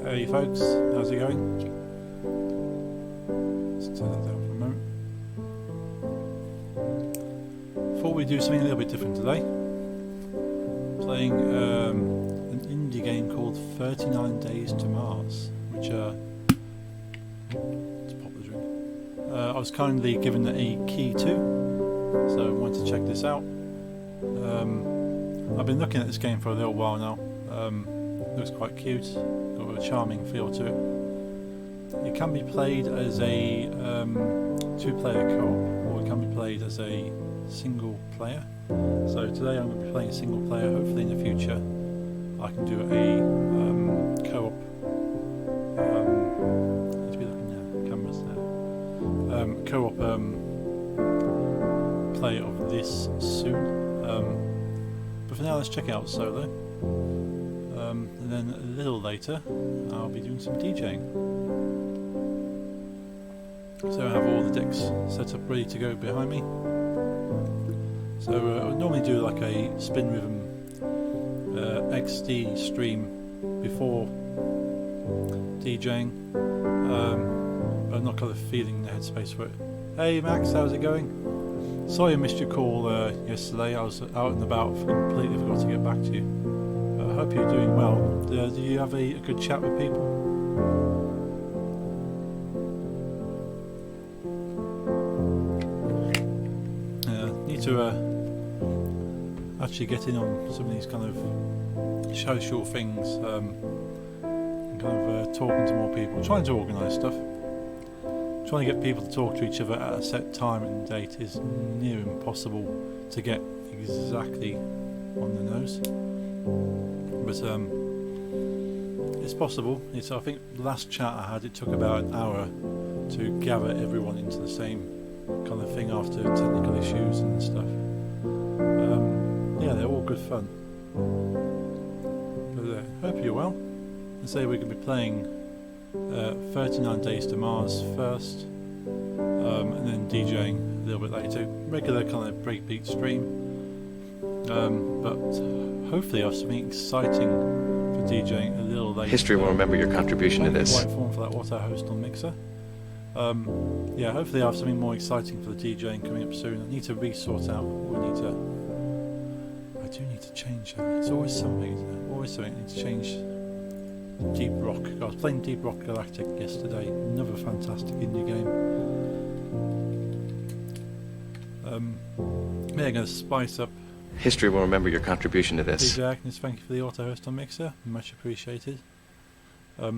Hey folks, how's it going? Let's turn that down for a moment. Thought we'd do something a little bit different today. Playing an indie game called 39 Days to Mars, which let's pop the drink. I was kindly given a key to, so I wanted to check this out. I've been looking at this game for a little while now. Looks quite cute, got a charming feel to it. It can be played as a two-player co-op, or it can be played as a single player. So today I'm going to be playing single player. Hopefully in the future I can do a co-op. Need to be looking now, cameras there. Co-op play of this soon. But for now, let's check out solo. And then a little later, I'll be doing some DJing. So I have all the decks set up ready to go behind me. So I would normally do like a Spin Rhythm XD stream before DJing, but I'm not kind of feeling the headspace for it. Hey Max, how's it going? Sorry I missed your call yesterday. I was out and about, completely forgot to get back to you. I hope you're doing well. Do you have a good chat with people? Need to actually get in on some of these kind of social things, and kind of talking to more people, trying to organise stuff. Trying to get people to talk to each other at a set time and date is near impossible to get exactly on the nose. But it's possible. I think the last chat I had, it took about an hour to gather everyone into the same kind of thing after technical issues and stuff. Yeah, they're all good fun. But hope you're well. And say we're going to be playing 39 Days to Mars first, and then DJing a little bit later. Regular kind of breakbeat stream. But hopefully I have something exciting for DJing a little later. History will remember your contribution to this. White form for that auto host on Mixer. Yeah, hopefully I have something more exciting for the DJing coming up soon. I need to re-sort out what we need to. I do need to change. It's always something, isn't it? Always something. I need to change. Deep Rock. I was playing Deep Rock Galactic yesterday. Another fantastic indie game. Yeah, I'm going to spice up. History will remember your contribution to this. DJ Agnes, thank you for the auto host on Mixer, much appreciated.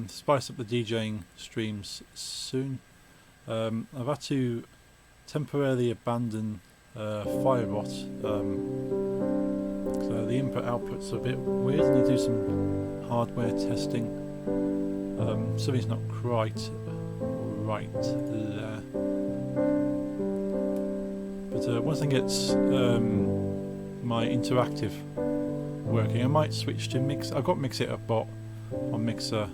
Spice up the DJing streams soon. I've had to temporarily abandon Firebot. So the input output's a bit weird. I need to do some hardware testing. Something's not quite right there. But once I get my interactive working, I might switch to Mix. I've got Mixit bot on Mixer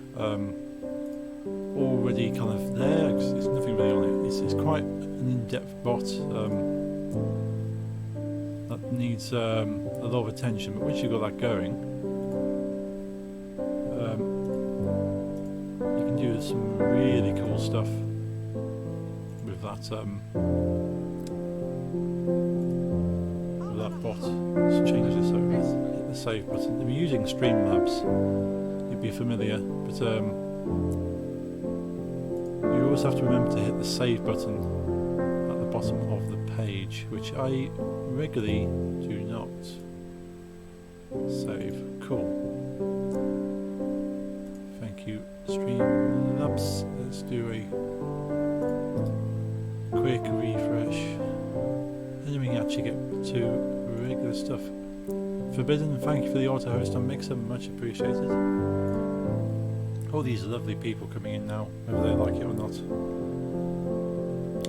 already kind of there. There's nothing really on it. It's quite an in-depth bot that needs a lot of attention. But once you've got that going, you can do some really cool stuff with that. That bot. Let's change this over. Hit the save button. If you're using Streamlabs, you'd be familiar, but you always have to remember to hit the save button at the bottom of the page, which I regularly do not. Save. Cool. Thank you, Streamlabs. Let's do a quick refresh. And then we can actually get to regular stuff. Forbidden, thank you for the auto host on Mixer, much appreciated. All these lovely people coming in now, whether they like it or not.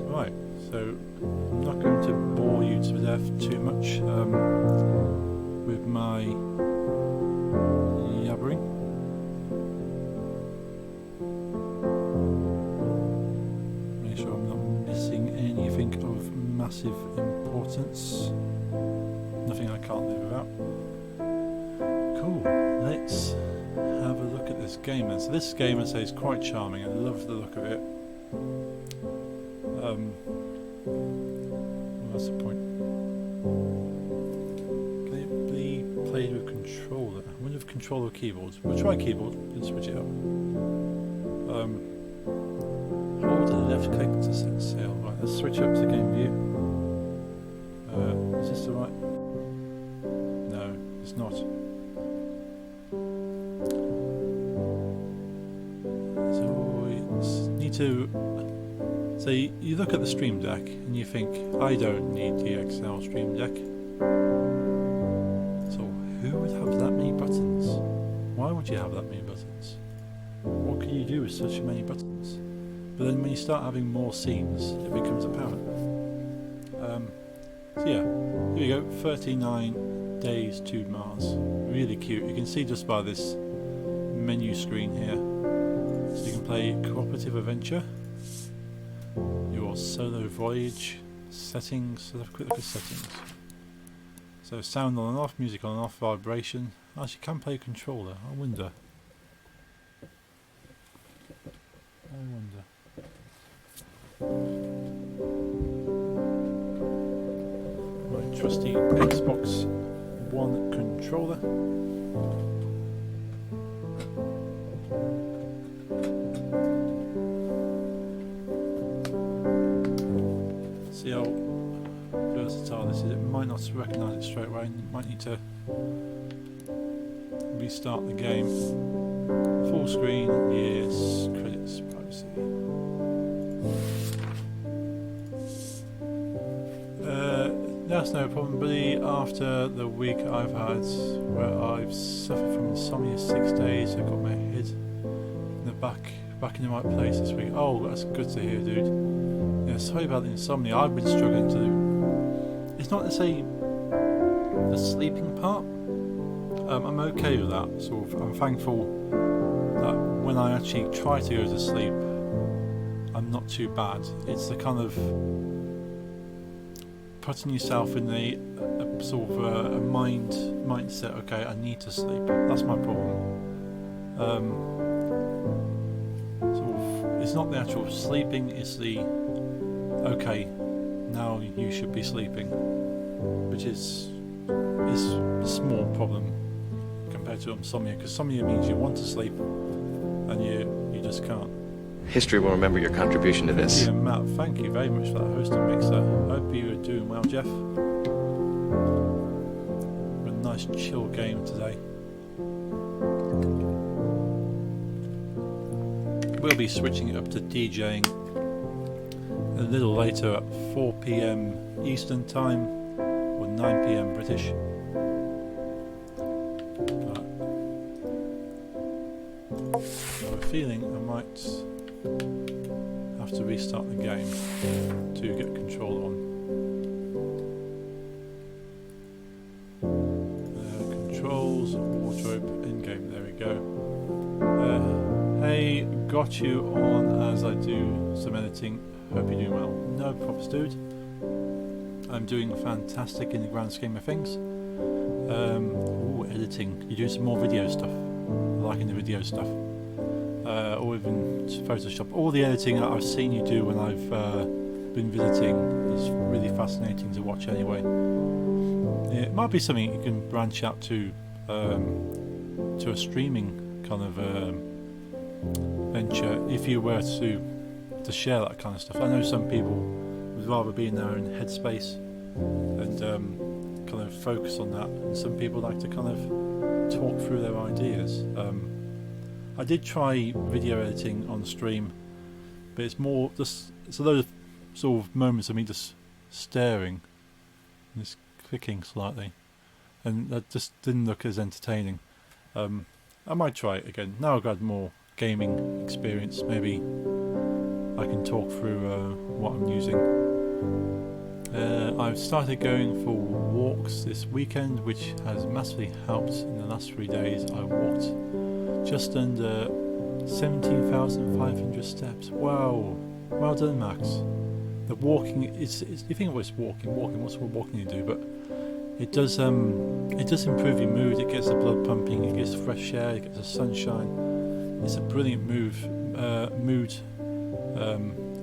Right, so I'm not going to bore you to death too much with my yabbering. Make sure I'm not missing anything of massive importance. Nothing I can't live without. Cool, let's have a look at this. this game then. So this game, I say, is quite charming. I love the look of it. Well, that's the point. Can it be played with controller? I wonder if controller or keyboards. We'll try keyboard and switch it up. Hold the left click to set sail. Right, let's switch up to game view. Is this the right? No, it's not. So you look at the Stream Deck and you think, I don't need the XL Stream Deck. So who would have that many buttons? Why would you have that many buttons? What can you do with such many buttons? But then when you start having more scenes, it becomes apparent. So yeah, here we go, 39 Days to Mars. Really cute. You can see just by this menu screen here. So you can play cooperative adventure, your solo voyage, settings. Let's have a quick look at settings. So sound on and off, music on and off, vibration. Actually, can play controller. I wonder. My trusty Xbox One controller. See how versatile this is. It might not recognise it straight away, and you might need to restart the game. Full screen, yes, credits, privacy. That's no problem, buddy. After the week I've had where I've suffered from insomnia 6 days, I've got my head in the back in the right place this week. Oh, that's good to hear, dude. Yeah, sorry about the insomnia. I've been struggling to do. It's not to say the sleeping part. I'm okay with that. Sort of. I'm thankful that when I actually try to go to sleep, I'm not too bad. It's the kind of putting yourself in a sort of a mindset. Okay, I need to sleep. That's my problem. Sort of, it's not the actual sleeping. It's the okay, now you should be sleeping, which is a small problem compared to insomnia, because insomnia means you want to sleep and you just can't. History will remember your contribution to this. Yeah, Matt, thank you very much for that hosting mixer. Hope you are doing well, Jeff. A nice chill game today. We'll be switching it up to DJing a little later at 4 PM Eastern Time or 9 PM British. I have a feeling I might have to restart the game to get control on. Controls, wardrobe, in-game, there we go. Hey, got you on as I do some editing. Hope you're doing well. No props, dude. I'm doing fantastic in the grand scheme of things. Ooh, editing. You're doing some more video stuff. I'm liking the video stuff. Or even Photoshop. All the editing that I've seen you do when I've been visiting is really fascinating to watch anyway. Yeah, it might be something you can branch out to a streaming kind of venture if you were to share that kind of stuff. I know some people would rather be in their own headspace and kind of focus on that, and some people like to kind of talk through their ideas. I did try video editing on stream, but it's more just it's a load of sort of moments of me just staring and just clicking slightly, and that just didn't look as entertaining. I might try it again. Now I've got more gaming experience, maybe I can talk through what I'm using. I've started going for walks this weekend, which has massively helped. In the last 3 days I walked just under 17,500 steps. Wow, well done, Max. The walking is you think of it as walking, what's what walking you do, but it does improve your mood. It gets the blood pumping, it gets fresh air, it gets the sunshine. it's a brilliant mood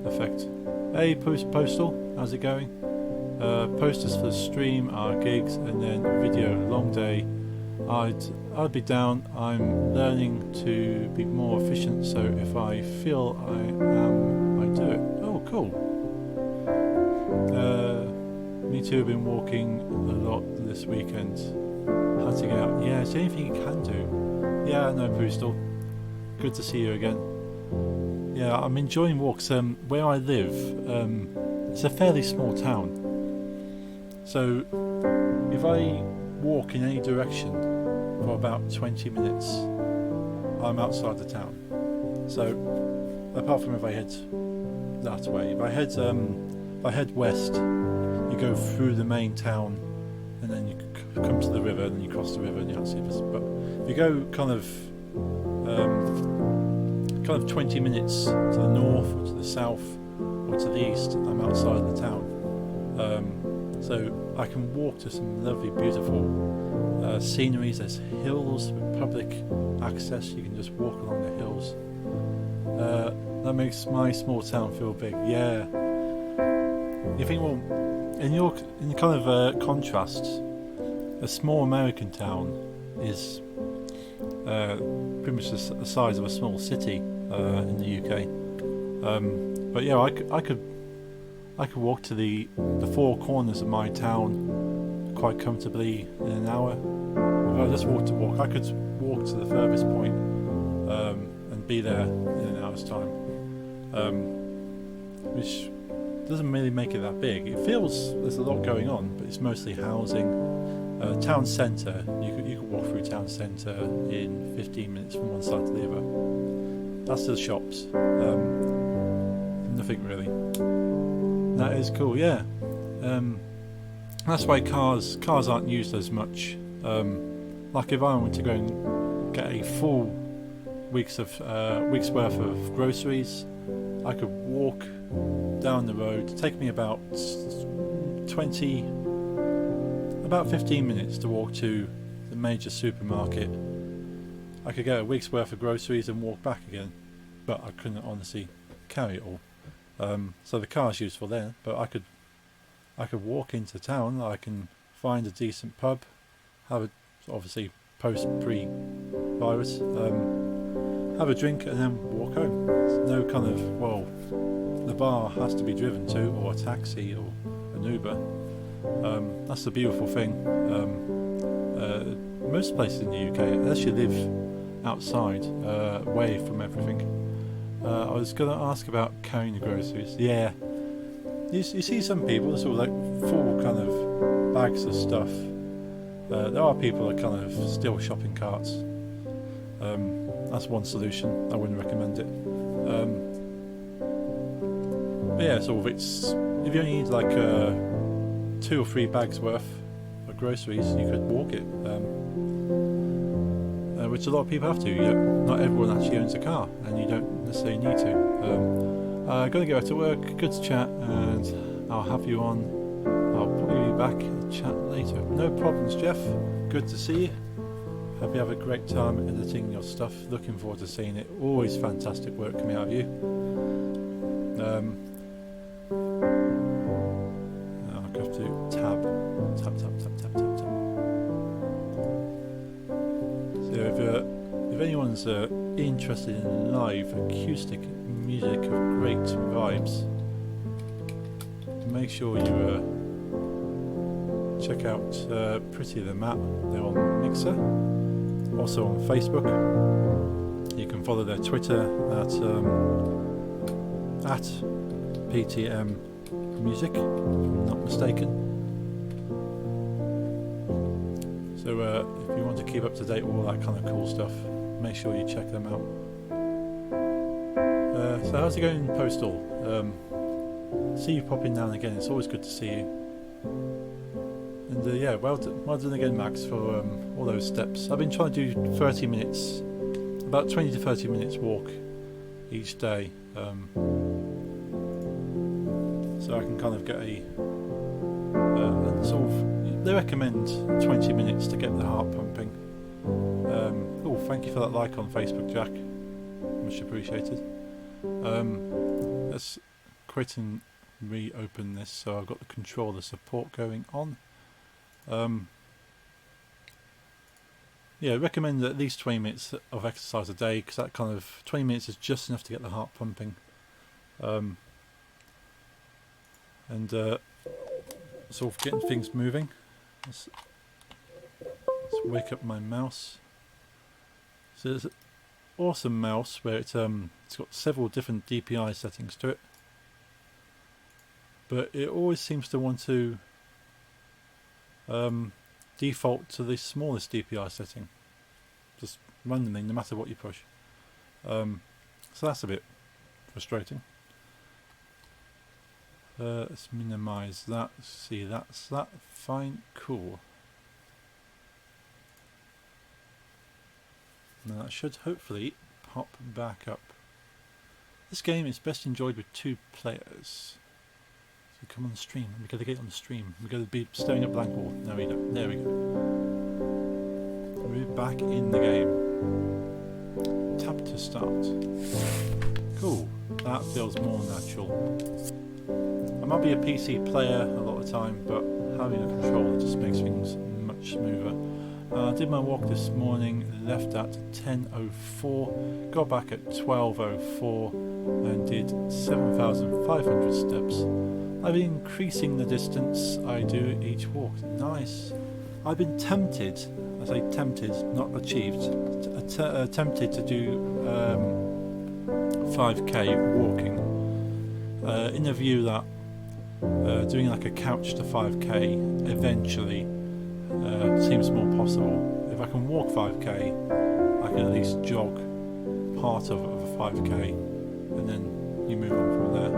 effect. Hey, Postal, how's it going? Posters for the stream are gigs, and then video long day. I'd be down. I'm learning to be more efficient, so if I feel I am, I do it. Oh, cool. Me too. I've been walking a lot this weekend. Had to get out. Yeah, it's anything you can do. Yeah, no, Postal. Good to see you again. Yeah, I'm enjoying walks. Where I live, it's a fairly small town. So if I walk in any direction for about 20 minutes, I'm outside the town. So apart from if I head that way, if I head west, you go through the main town, and then you come to the river, and then you cross the river, and you're outside. But if you go kind of 20 minutes to the north or to the south or to the east, I'm outside the town. So I can walk to some lovely, beautiful sceneries. There's hills with public access. You can just walk along the hills. That makes my small town feel big. Yeah. You think, well, in kind of contrast, a small American town is pretty much the size of a small city in the UK. But yeah, I could walk to the four corners of my town quite comfortably in an hour. If I just walk to walk, I could walk to the furthest point and be there in an hour's time, which doesn't really make it that big. It feels there's a lot going on, but it's mostly housing. Town centre, you could walk through town centre in 15 minutes from one side to the other. That's the shops. Nothing really. That is cool, yeah. That's why cars aren't used as much. Like if I went to go and get a full week's worth of groceries, I could walk down the road. It'd take me about 15 minutes to walk to the major supermarket. I could get a week's worth of groceries and walk back again, but I couldn't honestly carry it all. So the car's useful then, but I could walk into town. I can find a decent pub, have a obviously pre-virus, have a drink, and then walk home. There's no kind of, well, the bar has to be driven to, or a taxi, or an Uber. That's the beautiful thing. Most places in the UK, unless you live outside, away from everything. I was going to ask about carrying the groceries. Yeah, you see some people sort of like full kind of bags of stuff. There are people that kind of steal shopping carts. That's one solution. I wouldn't recommend it. But yeah, sort of it's, if you only need like 2 or 3 bags worth of groceries, you could walk it. Which a lot of people have to. Not everyone actually owns a car, and you don't necessarily need to. Going to go to work. Good to chat, and I'll have you on. I'll probably be back and chat later. No problems, Jeff. Good to see you. Hope you have a great time editing your stuff. Looking forward to seeing it. Always fantastic work coming out of you. I'll go to tab. So if anyone's interested in live acoustic music of great vibes, make sure you check out Pretty the Map. They're on Mixer, also on Facebook. You can follow their Twitter at PTM Music, if I'm not mistaken. So if you want to keep up to date with all that kind of cool stuff, make sure you check them out. So how's it going, Postal? See you popping down again. It's always good to see you. And yeah, well done again, Max, for all those steps. I've been trying to do 30 minutes, about 20 to 30 minutes walk each day, so I can kind of get a sort of. They recommend 20 minutes to get the heart pumping. Oh, thank you for that like on Facebook, Jack. much appreciated. Let's quit and reopen this. So I've got the controller support going on. Yeah, I recommend at least 20 minutes of exercise a day, because that kind of 20 minutes is just enough to get the heart pumping. Sort of getting things moving. Let's wake up my mouse. So there's an awesome mouse where it's got several different DPI settings to it, but it always seems to want to default to the smallest DPI setting, just randomly, no matter what you push. So that's a bit frustrating. Let's minimize that. See, that's that. Fine, cool. Now that should hopefully pop back up. This game is best enjoyed with 2 players. So come on the stream. We gotta get on the stream. We gotta be staring at blank wall. No, we don't. There we go. We're back in the game. Tap to start. Cool. That feels more natural. I might be a PC player a lot of the time, but having a controller just makes things much smoother. I did my walk this morning, left at 10:04, got back at 12:04 and did 7,500 steps. I've been increasing the distance I do each walk. Nice. I've been tempted, I say tempted, not achieved, tempted to do 5k walking, in the view that doing like a couch to 5k eventually seems more possible. If I can walk 5k, I can at least jog part of a 5k, and then you move on from there.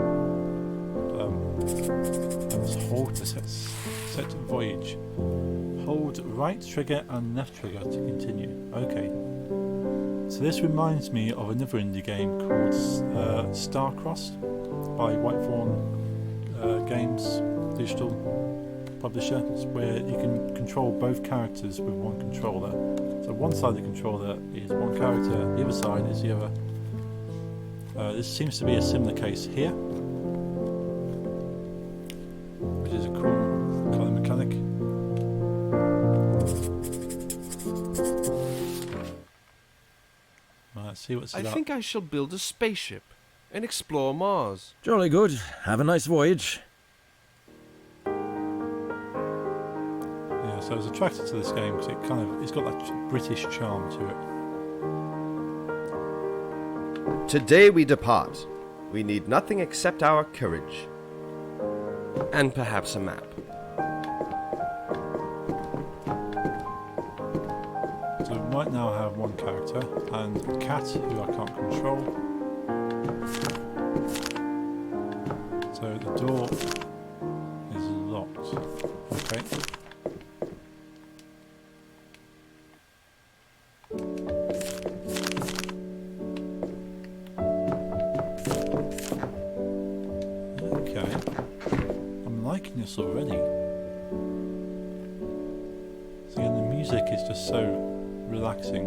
Let's hold to set voyage. Hold right trigger and left trigger to continue. Okay. So this reminds me of another indie game called Starcrossed by Whitethorn Games, digital publisher, where you can control both characters with one controller. So one side of the controller is one character, the other side is the other. This seems to be a similar case here, which is a cool kind of mechanic. Let's see what's about. I think I shall build a spaceship and explore Mars. Jolly good. Have a nice voyage. Yeah, so I was attracted to this game because it's got that British charm to it. Today we depart. We need nothing except our courage. And perhaps a map. So right now I have one character and a cat who I can't control. So the door is locked. Okay. Okay. I'm liking this already. So again, the music is just so relaxing.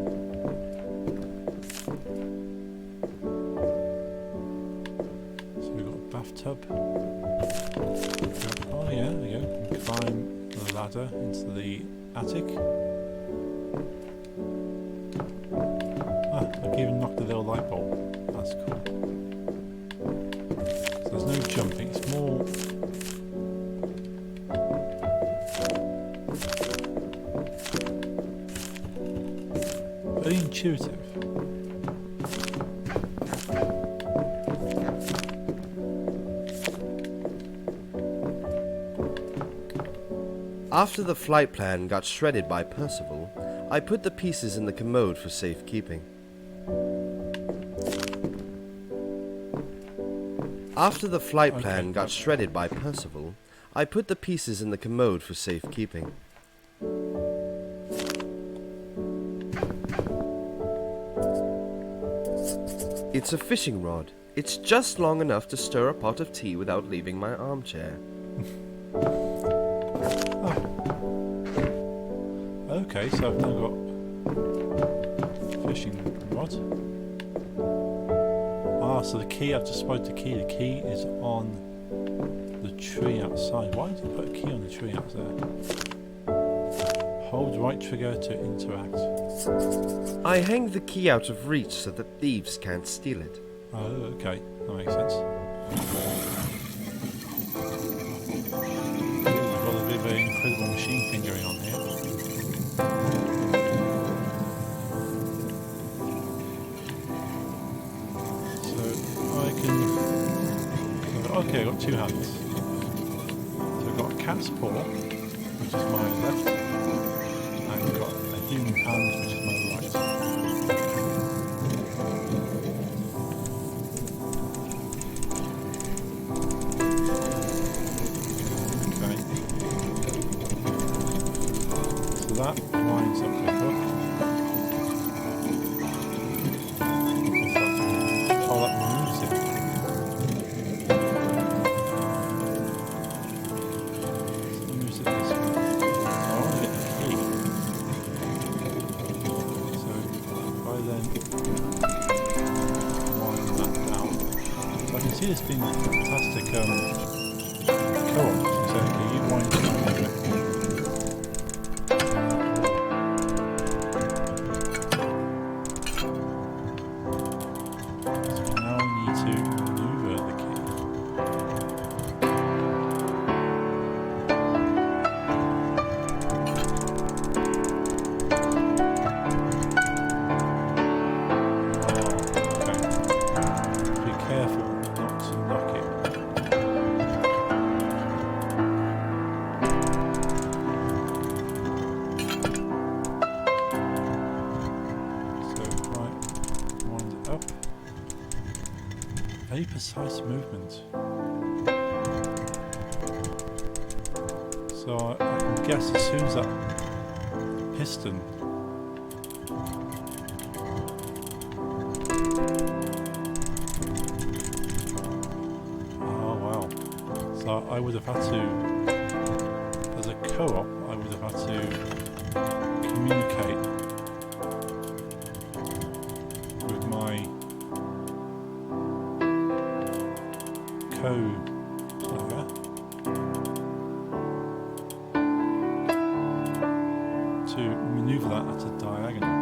So we've got a bathtub. Oh yeah, there you go. You can climb the ladder into the attic. I've even knocked a little light bulb. That's cool. So there's no jumping, it's more... very intuitive. After the flight plan got shredded by Percival, I put the pieces in the commode for safekeeping. After the flight plan got shredded by Percival, I put the pieces in the commode for safekeeping. It's a fishing rod. It's just long enough to stir a pot of tea without leaving my armchair. Okay, so I've now got fishing rod. So the key, I've just spotted the key. The key is on the tree outside. Why did you put a key on the tree out there? Hold right trigger to interact. I hang the key out of reach so that thieves can't steal it. Oh, okay. That makes sense. We've got a bit of an incredible machine thing going on here. So I can... Okay, I've got two hands. So I've got a cat's paw, which is my left, and I've got a human hand, which is my right. Okay. So that lines up the hook. Oh, that moves it. So it moves it this way. So I want to get the key. So if I then wind that down. So I can see this being a fantastic co-op. So okay, you wind it down a bit. So we now need to maneuver the key. Oh, okay. Be careful not to knock it. So, right, wind it up. Very precise movement. So I can guess as soon as that piston oh wow. So I would have had to, as a co-op, I would have had to communicate with my co-player to maneuver that at a diagonal.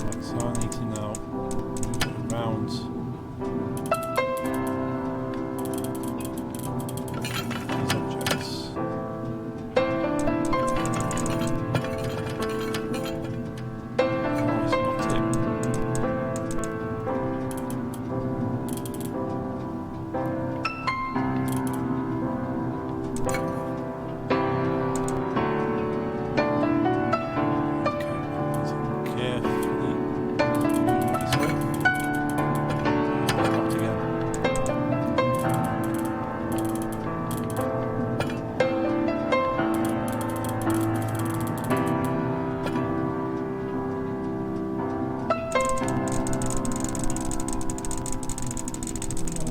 Right, so I need to now move it around these objects. Oh, it's not it. Carefully this way. Up together.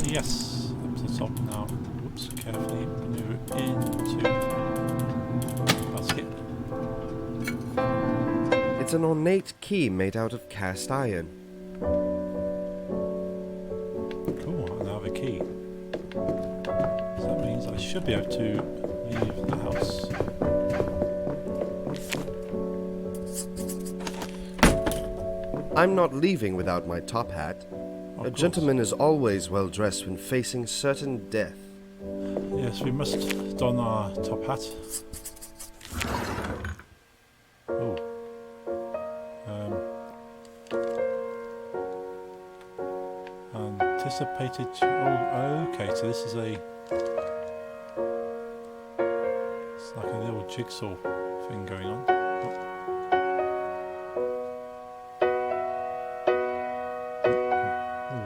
Yes, up to the top now. Whoops, carefully maneuver it into basket. It's an ornate key made out of cast iron. Cool, I now have a key. So that means I should be able to leave the house. I'm not leaving without my top hat. Of A course. gentleman is always well dressed when facing certain death. Yes, we must don our top hat. Oh. Anticipated. Oh, okay. So this is a. It's like a little jigsaw thing going on. Oh,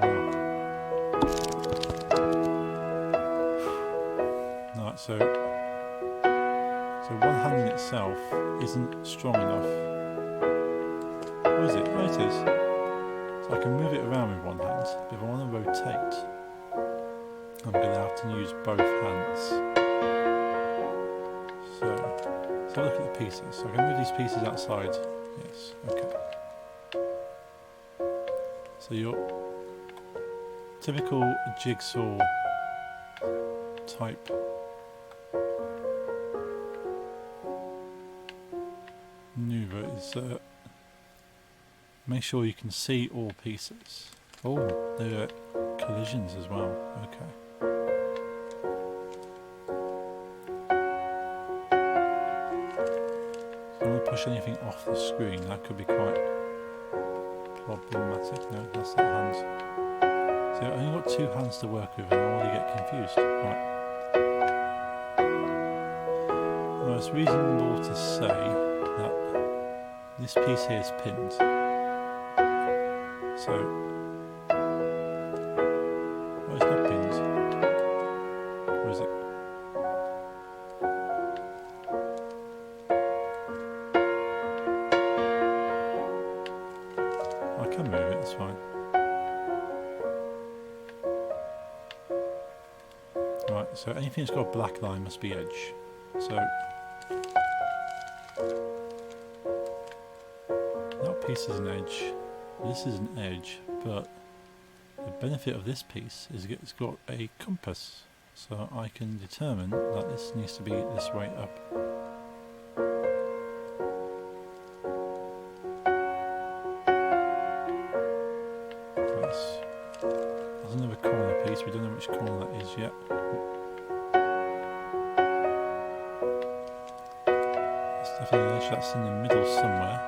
wow. Right, so one hand in itself isn't strong enough. Oh, is it? Oh, it is. So I can move it around with one hand, but if I want to rotate, I'm going to have to use both hands. So look at the pieces. So I can move these pieces outside. Yes, okay. So your typical jigsaw type maneuver is make sure you can see all pieces. Oh, there are collisions as well. Okay. If you want to push anything off the screen, that could be quite problematic. No, that's not hands. So I've only got two hands to work with and I already get confused. Right. Well, it's reasonable to say that this piece here is pinned. So, well, it's not pinned. Or is it? I can move it, it's fine. Right, so anything that's got a black line must be edge. So, that piece is an edge. This is an edge, but the benefit of this piece is it's got a compass, so I can determine that this needs to be this way up. There's another corner piece, we don't know which corner that is yet. That's definitely an edge that's in the middle somewhere.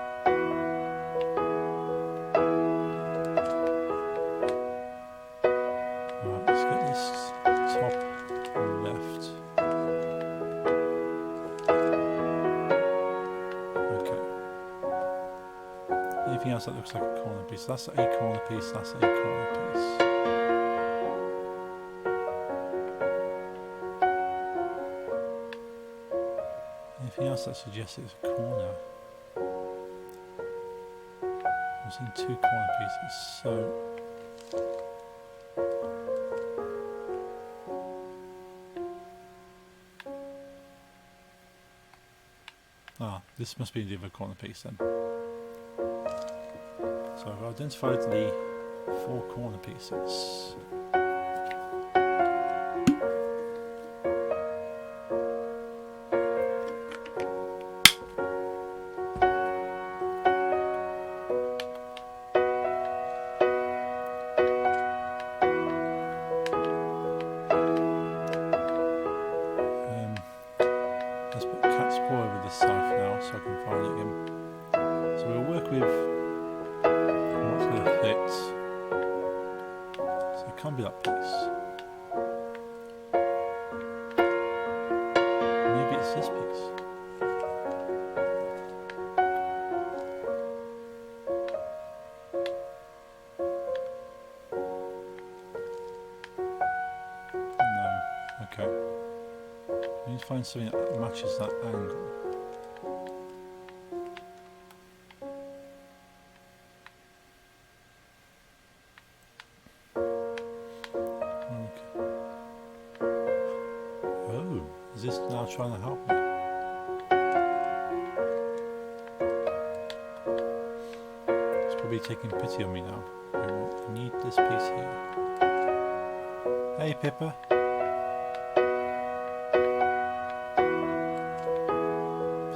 Anything else that looks like a corner piece? That's a corner piece, that's a corner piece. Anything else that suggests it's a corner? I'm seeing two corner pieces, so... this must be the other corner piece then. So I've identified the four corner pieces. Let's put cat's paw over this side for now so I can find it again. So we'll work with what's going to fit. So it can't be that piece. Maybe it's this piece. No. Okay. We need to find something that matches that angle. Is this now trying to help me? It's probably taking pity on me now. I need this piece here. Hey Pippa.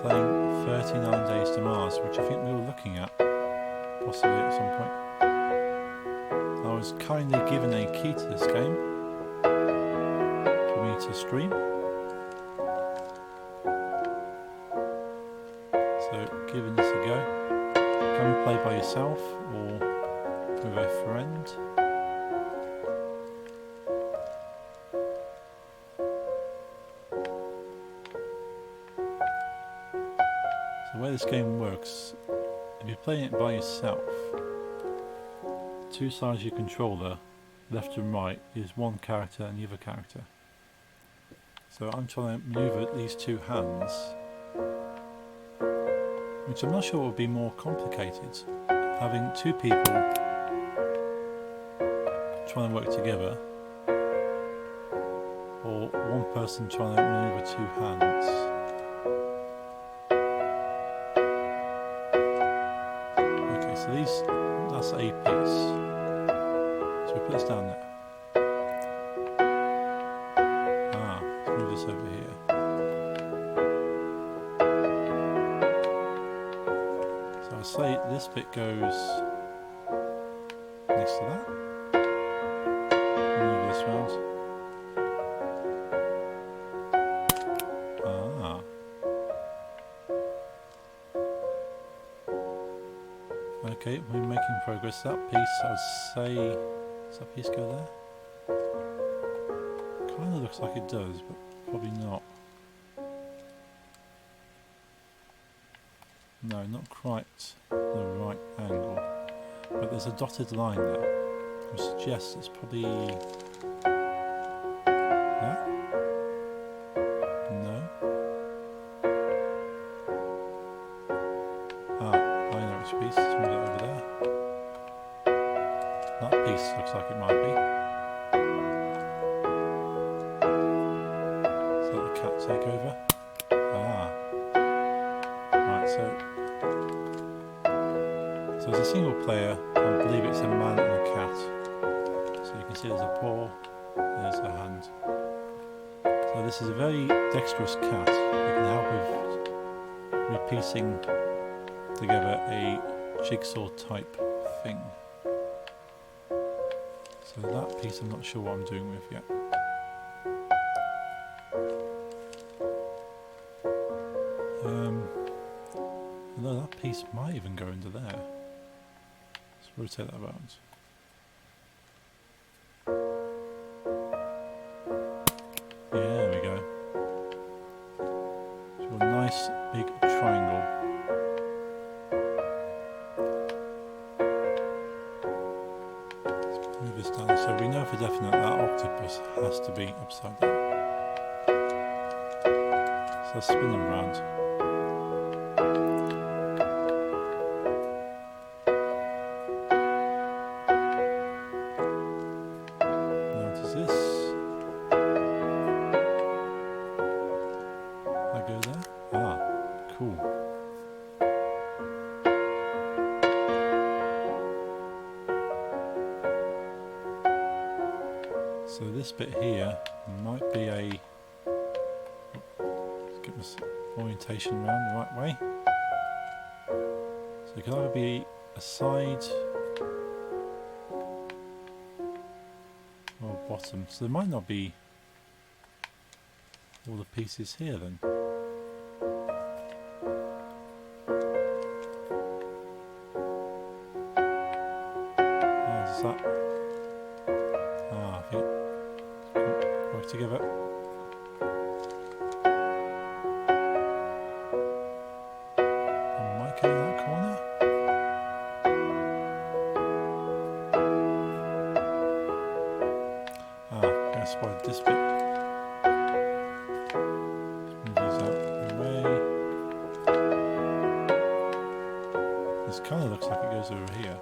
Playing 39 Days to Mars, which I think we were looking at possibly at some point. I was kindly given a key to this game for me to stream. So, giving this a go. Can you play by yourself or with a friend? So, the way this game works, if you're playing it by yourself, two sides of your controller, left and right, is one character and the other character. So, I'm trying to maneuver these two hands, which I'm not sure would be more complicated, having two people trying to work together, or one person trying to maneuver two hands. say this bit goes next to that. Move this round. Ah. Okay, we're making progress. That piece, I'd say, does that piece go there? Kind of looks like it does, but probably not. No, not quite the right angle. But there's a dotted line there, which suggests it's probably that? No? Ah, I know which piece. Let's move that over there. That piece looks like it might be. So let the cat take over. Ah. Right, so there's a single player, I believe it's a man and a cat. So you can see there's a paw, there's a hand. So this is a very dexterous cat. It can help with repiecing together a jigsaw type thing. So that piece I'm not sure what I'm doing with yet. Although that piece might even go into there. Let's rotate that around. Yeah, there we go. So a nice big triangle. Let's move this down. So we know for definite that octopus has to be upside down. So spin them round. So this bit here might be a, let's get my orientation around the right way. So it could either be a side or bottom. So there might not be all the pieces here then. Does that? Ah, I think work together. I might go in that corner. Ah, I'm going to spoil this bit. Move these out of the way. This kind of looks like it goes over here.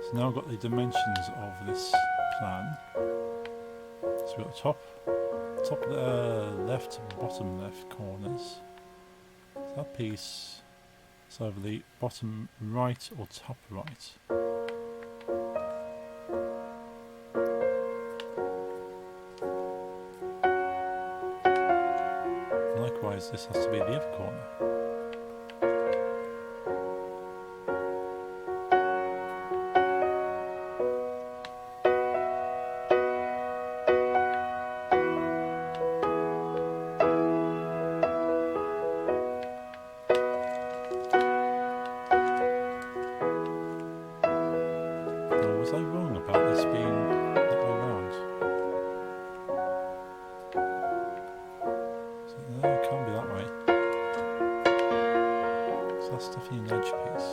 So now I've got the dimensions of this plan. So we've got top left and bottom left corners. So that piece is over the bottom right or top right. Likewise, this has to be the other corner. Was I wrong about this being that way around? So, no, it can't be that way. So that's definitely an edge piece.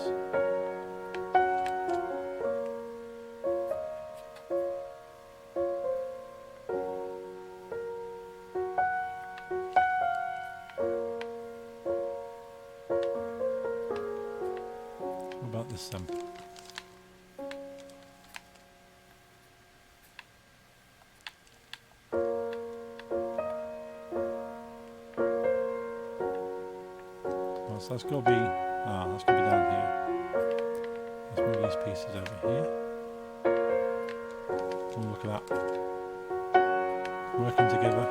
What about this then? So that's got to be, that's got to be down here. Let's move these pieces over here. Oh, look at that. Working together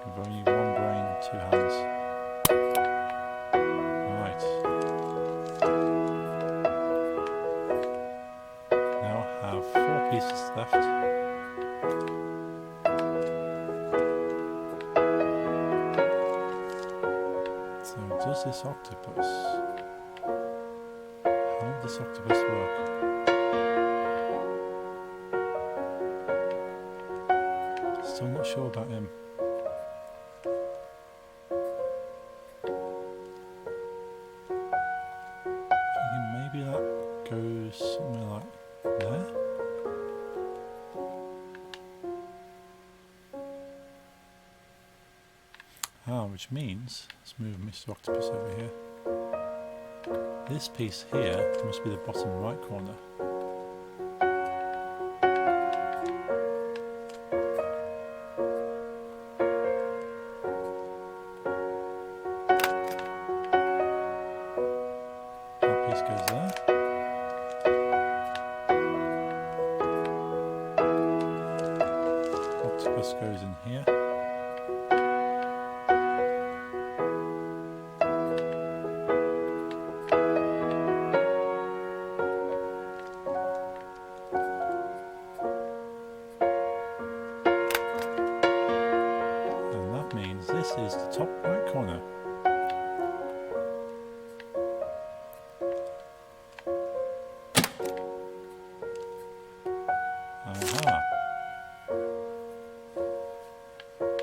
with only one brain, two hands. Right. Now I have 4 pieces left. So does this octopus? How would this octopus work? Still not sure about him. Thinking maybe that goes somewhere like there. Which means, let's move Mr. Octopus over here. This piece here must be the bottom right corner. That piece goes there. Octopus goes in here. This is the top right corner. Aha.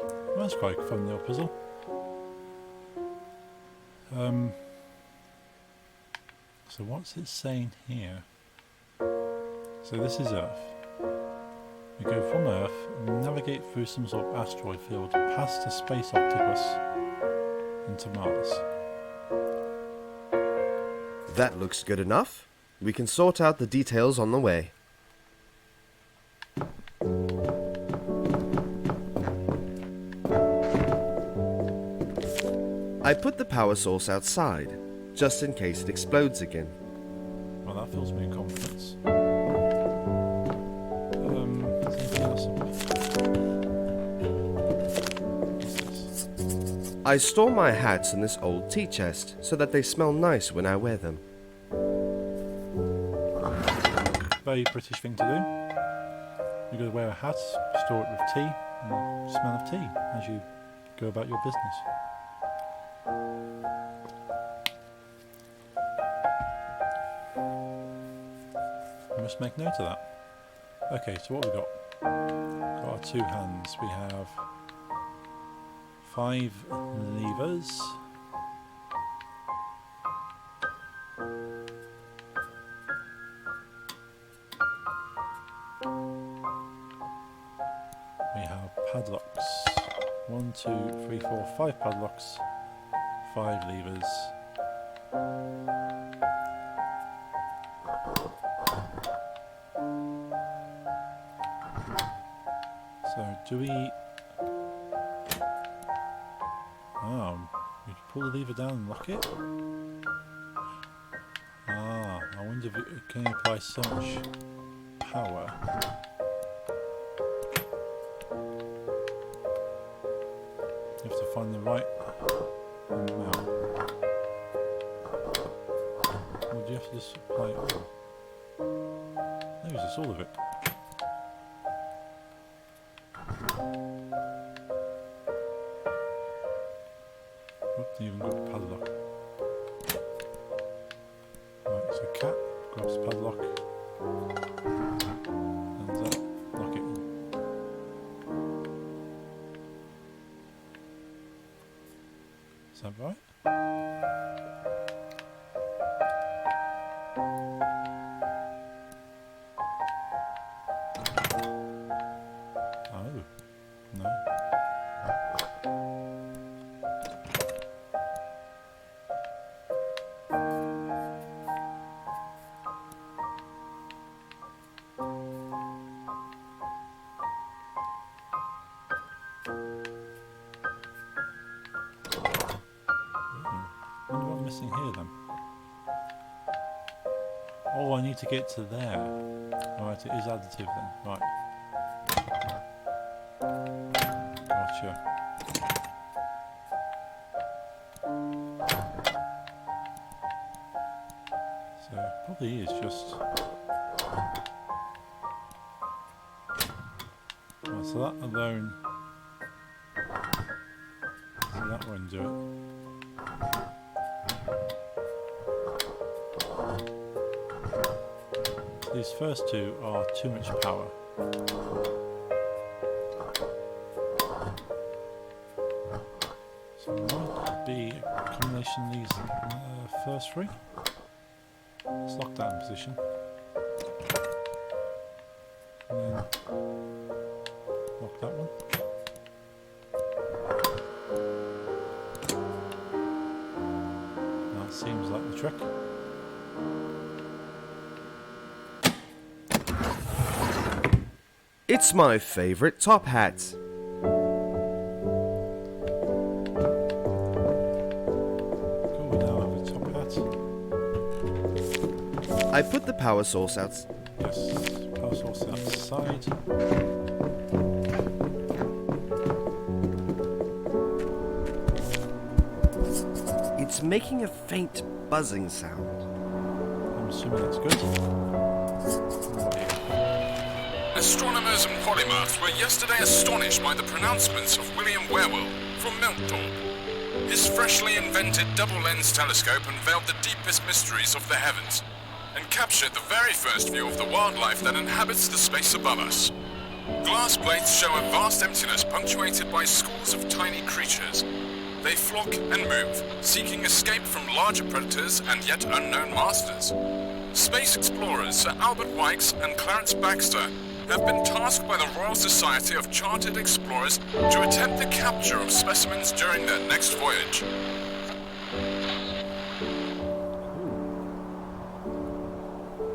Well, that's quite a fun little puzzle. So what's it saying here? So this is Earth. We go from Earth, navigate through some sort of asteroid field, past the space octopus, into Mars. That looks good enough. We can sort out the details on the way. I put the power source outside, just in case it explodes again. Well, that fills me with confidence. Anything else? What's this? I store my hats in this old tea chest so that they smell nice when I wear them. Very British thing to do. You're going to wear a hat, store it with tea, and smell of tea as you go about your business. We must make note of that. Okay, so what have we got? Got our 2 hands. We have 5 levers. We have padlocks. 1, 2, 3, 4, 5 padlocks. 5 levers. So do we... we pull the lever down and lock it? I wonder if it can apply so much power. You have to find the right amount. Or do you have to just apply it all? Maybe it's just all of it. Even got the padlock. Right, so cat grabs the padlock and lock it. Is that right? Oh, no. Missing here then. Oh, I need to get to there. Right, it is additive then. Right. Gotcha. So, probably is just... Right, so that alone... So that won't do it. These first two are too much power. So it might be a combination of these first three. Let's lock that in position. And then lock that one. That seems like the trick. It's my favorite top hat. Cool, we now have a top hat. I put the power source out. Yes, power source outside. It's making a faint buzzing sound. I'm assuming that's good. Astronomers and polymaths were yesterday astonished by the pronouncements of William Whewell from Milkthorpe. His freshly invented double-lens telescope unveiled the deepest mysteries of the heavens and captured the very first view of the wildlife that inhabits the space above us. Glass plates show a vast emptiness punctuated by schools of tiny creatures. They flock and move, seeking escape from larger predators and yet unknown masters. Space explorers Sir Albert Wykes and Clarence Baxter have been tasked by the Royal Society of Chartered Explorers to attempt the capture of specimens during their next voyage.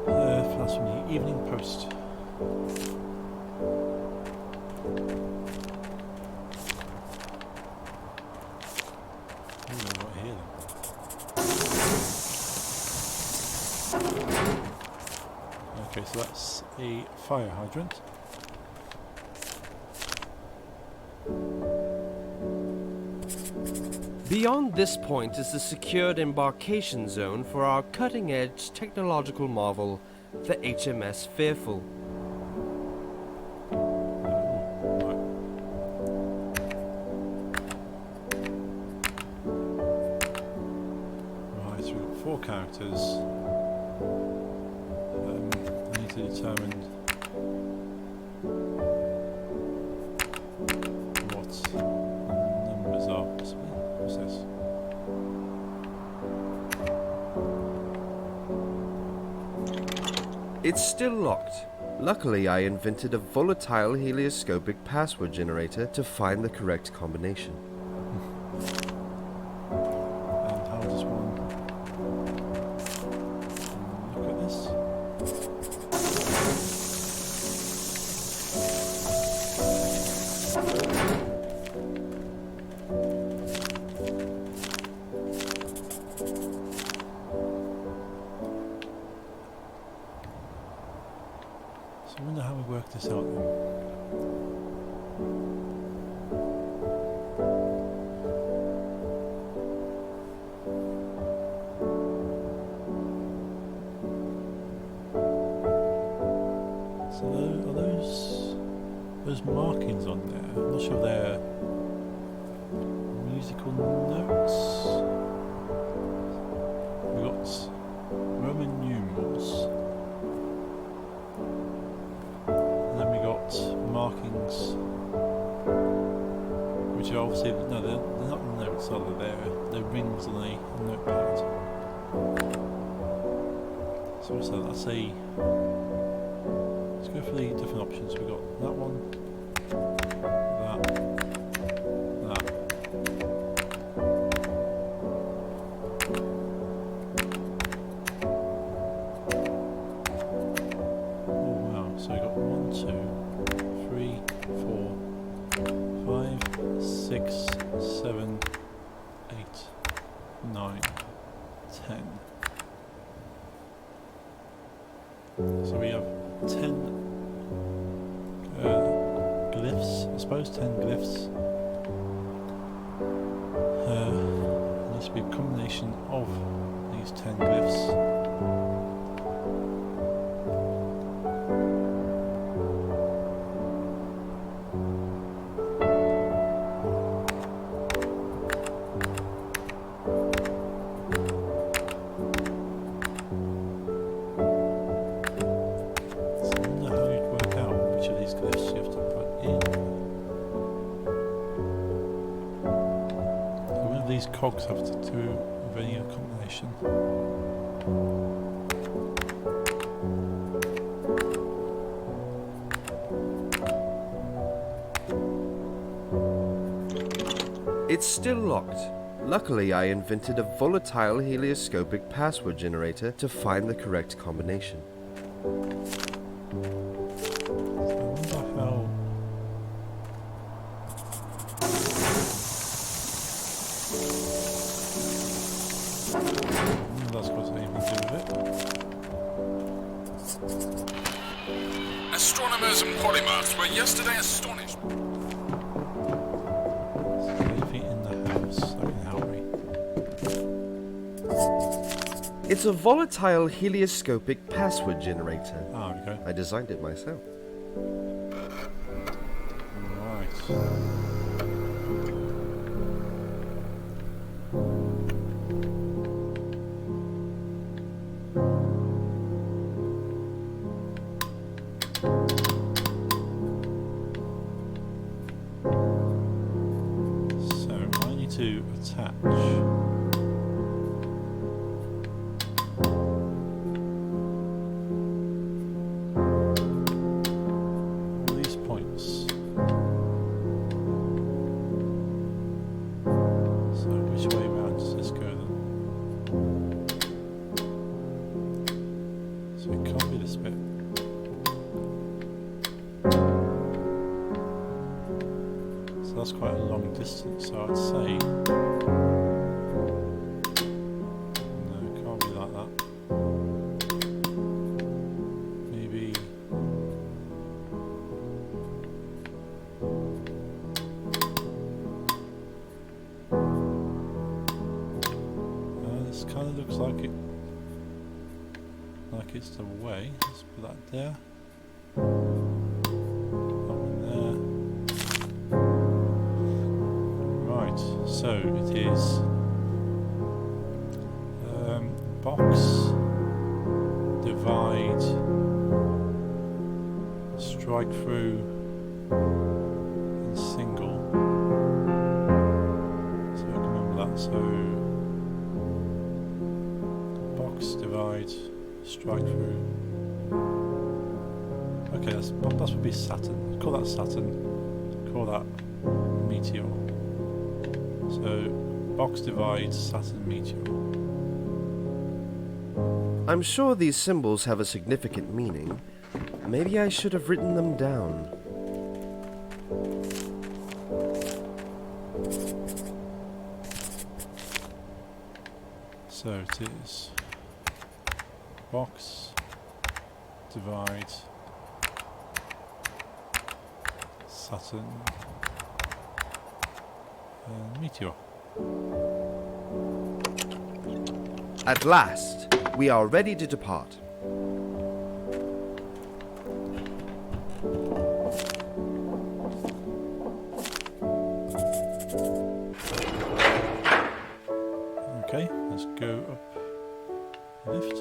That's from the Evening Post. Ooh, what here then? Okay, so that's a fire hydrant. Beyond this point is the secured embarkation zone for our cutting-edge technological marvel, the HMS Fearful. Right, so we've got 4 characters. I need to determine what the numbers are possibly. What's this? It's still locked. Luckily, I invented a volatile helioscopic password generator to find the correct combination. And how does one look at this? So I wonder how we work this out then. So are those markings on there? I'm not sure they're musical notes. We've got Roman numerals. And then we got markings, which are obviously, no, they're not notes, are they? They're rings on a notepad. So what's that? That's a, let's go for the different options. We've got that one, that. Oh wow, so we got 1, 2, 3, 4, 5, 6, 7, 8, 9, 10. So we have 10 glyphs, I suppose, 10 glyphs. There needs to be a combination of these 10 glyphs. These cogs have to do with any combination. It's still locked. Luckily, I invented a volatile helioscopic password generator to find the correct combination. I wonder how. That's got something to do with it. Astronomers and polymaths were yesterday astonished. Is there anything in the house that can help me? It's a volatile helioscopic password generator. Ah, there we go. I designed it myself. Right. So I need to attach all these points. So which way round does this go then? So it can't be this bit. So that's quite a long distance, so I'd say no, it can't be like that. Maybe this kind of looks like it's the way. Let's put that there. That one there. Right, so it is box, divide, strike through, and single. So I can remember that. So box, divide, strike through. Okay, that would be Saturn. Call that Saturn. Call that Meteor. So box, divide, Saturn, Meteor. I'm sure these symbols have a significant meaning. Maybe I should have written them down. So it is box, divide, Saturn, and Meteor. At last, we are ready to depart. Okay, let's go up lift.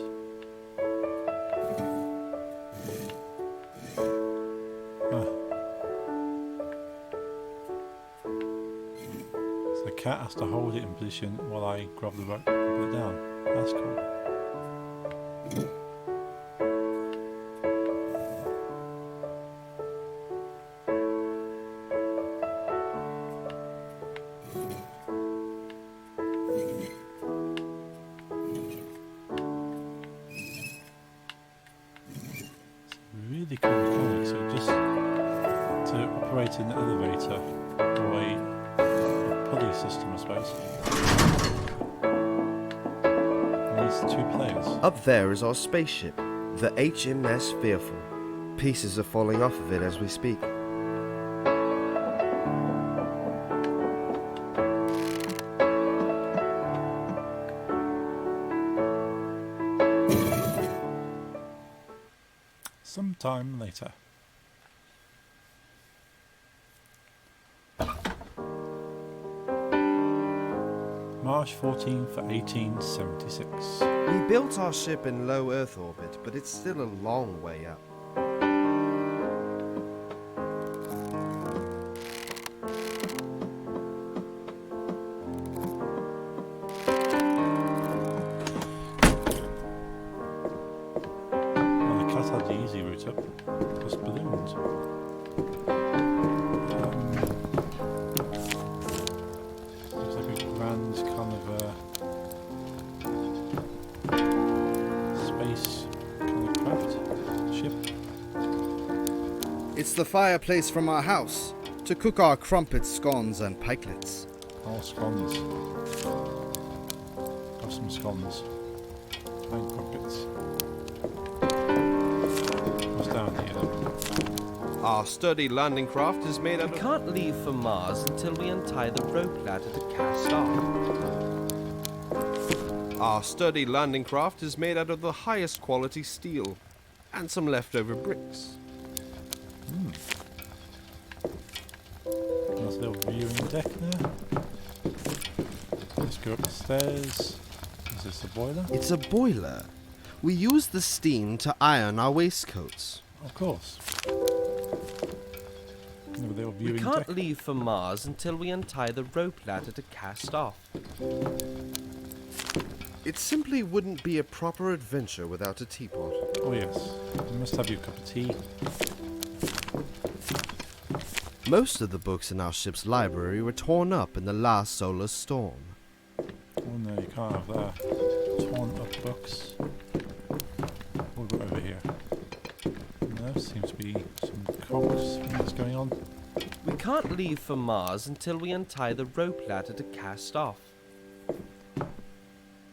So the cat has to hold it in position while I grab the rope and put it down. That's cool. Really cool mechanics. So just to operate an elevator or a pulley system, I suppose. It needs 2 players. Up there is our spaceship. The HMS Fearful. Pieces are falling off of it as we speak. Sometime later. March 14th, 1876. We built our ship in low Earth orbit, but it's still a long way up. Well, the cat had the easy route up. Just balloons. Looks like a grand kind of space kind of craft ship. It's the fireplace from our house to cook our crumpets, scones, and pikelets. Oh, scones. Got some scones. And crumpets. What's down here then? Our sturdy landing craft is made out We of... can't leave for Mars until we untie the rope ladder to cast off. Our sturdy landing craft is made out of the highest quality steel and some leftover bricks. Nice little viewing deck there. Let's go up the stairs. Is this the boiler? It's a boiler. We use the steam to iron our waistcoats. Of course. Another little We viewing can't deck. leave for Mars until we untie the rope ladder to cast off. It simply wouldn't be a proper adventure without a teapot. Oh yes. You must have your cup of tea. Most of the books in our ship's library were torn up in the last solar storm. Oh no, you can't have that. Torn up books. We'll go over here. No, seems to be some cogs things going on. We can't leave for Mars until we untie the rope ladder to cast off.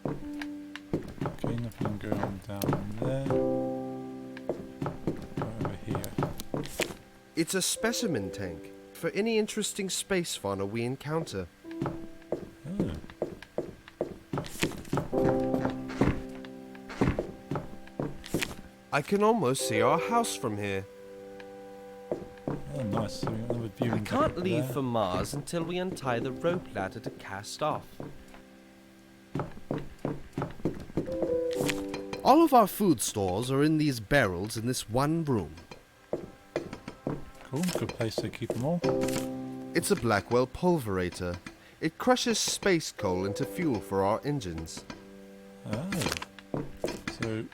Okay, nothing going on down there. Go over here. It's a specimen tank for any interesting space fauna we encounter. Oh. I can almost see our house from here. Oh, nice. So we got another viewing We deck can't up leave there. for Mars until we untie the rope ladder to cast off. All of our food stores are in these barrels in this one room. Cool, good place to keep them all. It's a Blackwell pulverator. It crushes space coal into fuel for our engines. Oh. So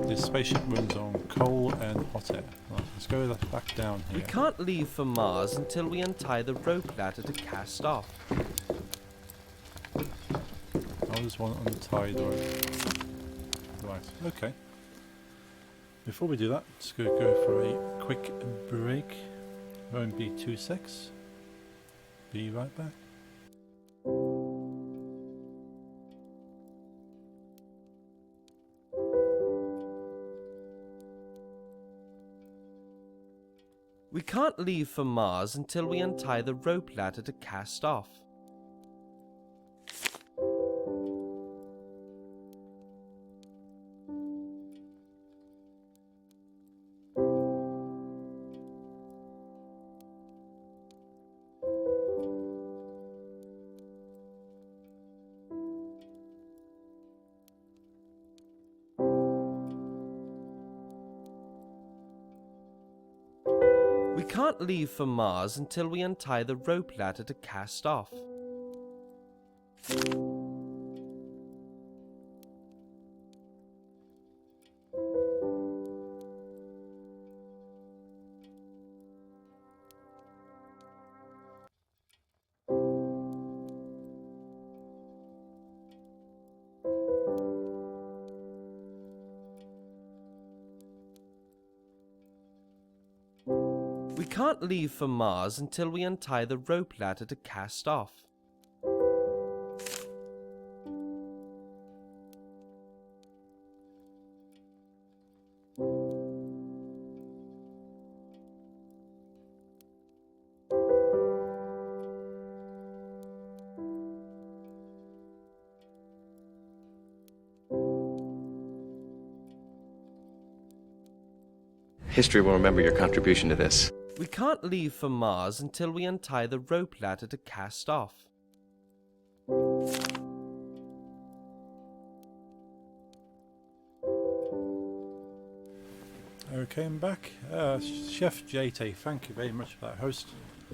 this spaceship runs on coal and hot air. Right, let's go back down here. We can't leave for Mars until we untie the rope ladder to cast off. I just want untied rope. Right, okay. Before we do that, let's go for a quick break. Won't be 2 secs. Be right back. We can't leave for Mars until we untie the rope ladder to cast off. We can't leave for Mars until we untie the rope ladder to cast off. We can't leave for Mars until we untie the rope ladder to cast off. History will remember your contribution to this. We can't leave for Mars until we untie the rope ladder to cast off. Okay, I'm back. Chef JT, thank you very much for that host.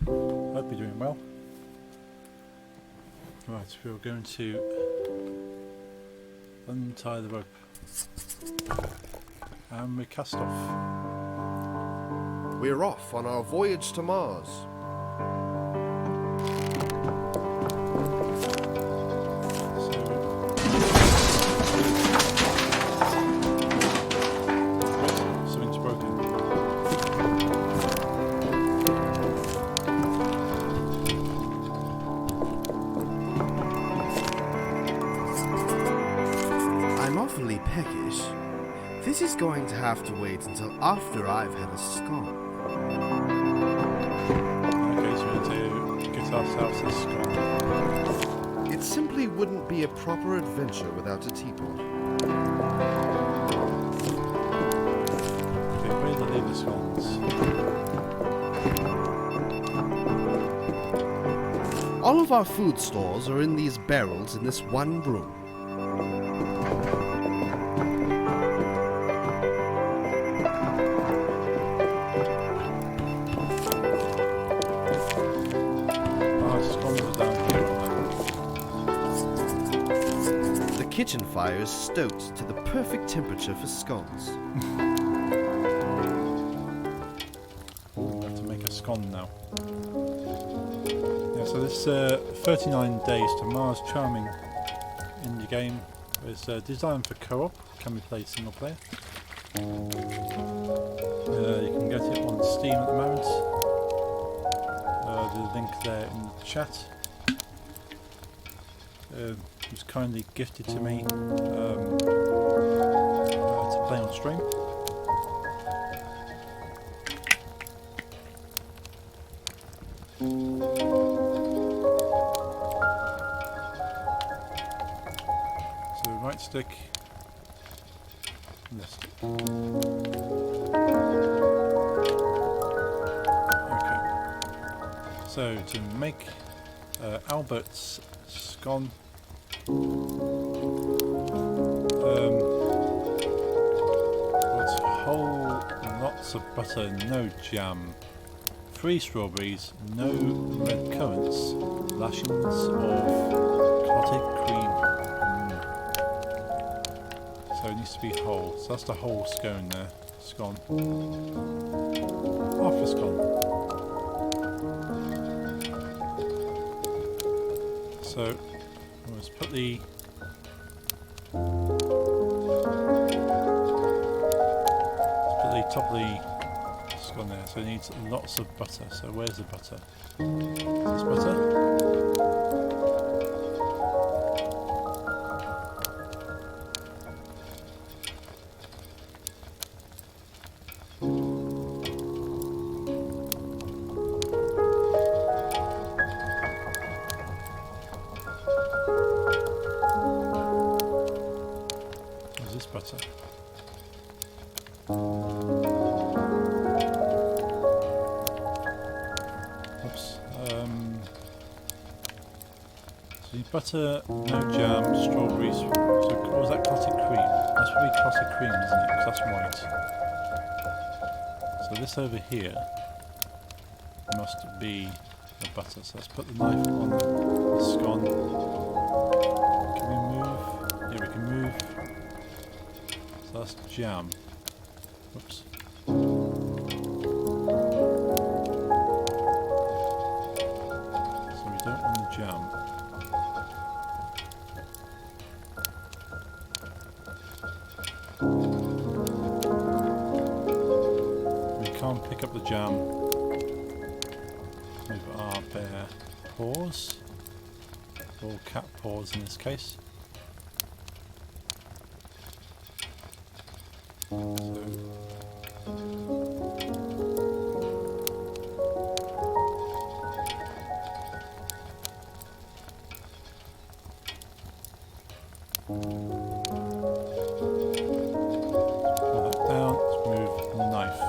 Hope you're doing well. Right, we're going to untie the rope. And we cast off. We're off on our voyage to Mars. Something's broken. I'm awfully peckish. This is going to have to wait until after I've had a scone. Okay, so we need to get ourselves a scone. It simply wouldn't be a proper adventure without a teapot. Okay, where do they leave the scones? All of our food stores are in these barrels in this one room. Our scones are down here. The kitchen fire is stoked to the perfect temperature for scones. We have to make a scone now. Yeah, so this 39 Days to Mars charming indie game is designed for co-op, can be played single player. You can get it on Steam at the moment. The link there in the chat. It was kindly gifted to me to play on stream. So right stick, left stick. Okay. So to make Albert's scone, what's whole lots of butter, no jam, 3 strawberries, no red currants, lashings of clotted cream. So it needs to be whole. So that's the whole scone there. Scone. Half a scone. So let's put the top of the scone there. So it needs lots of butter. So where's the butter? Is this butter? Is this butter? Oops. So you butter, no jam, strawberries. So what was that, clotted cream? That's probably clotted cream, isn't it? Because that's white. So this over here must be the butter. So let's put the knife on the scone. Can we move? Yeah, we can move. So that's jam. Oops. So we don't want the jam. We can't pick up the jam with our bare paws, or cat paws in this case. Pull that down, let's move the knife.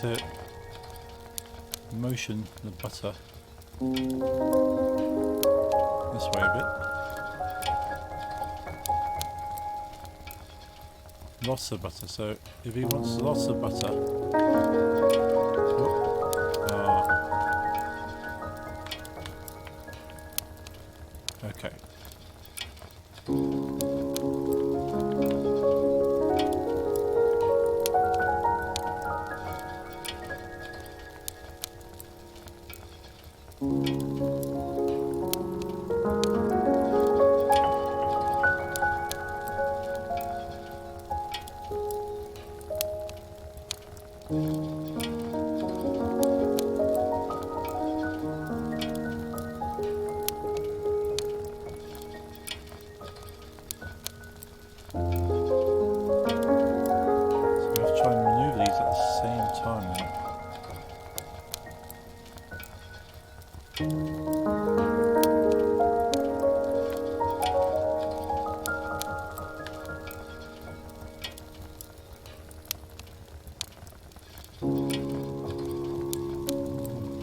to motion the butter this way a bit. Lots of butter, so if he wants lots of butter, okay.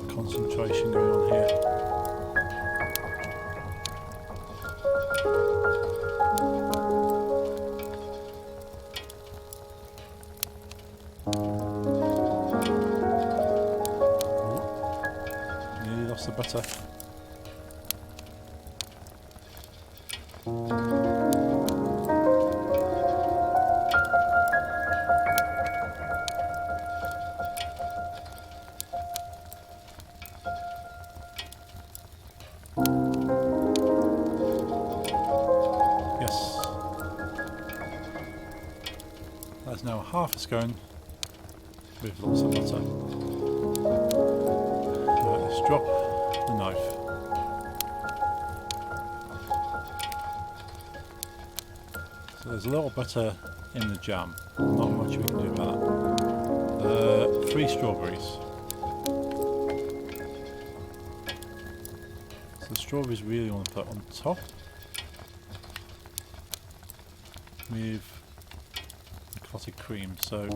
Concentration going on here. Nearly lost the butter. That's now half a scone with lots of butter. Right, let's drop the knife. So there's a little butter in the jam. Not much we can do about that. 3 strawberries. So the strawberries really want to put on top with clotted cream, so I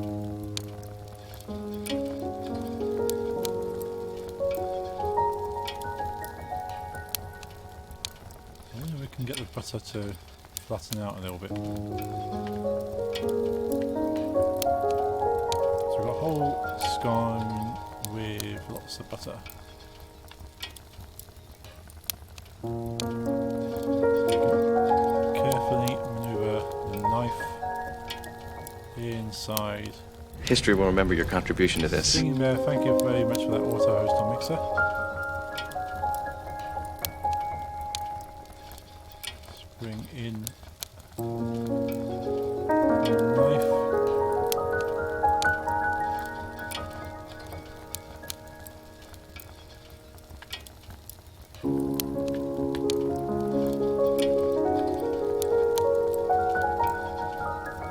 wonder if we can get the butter to flatten out a little bit. So we've got a whole scone with lots of butter. Carefully maneuver the knife inside. History will remember your contribution to this. Singing Bear, thank you very much for that auto host on Mixer. Let's bring in the knife.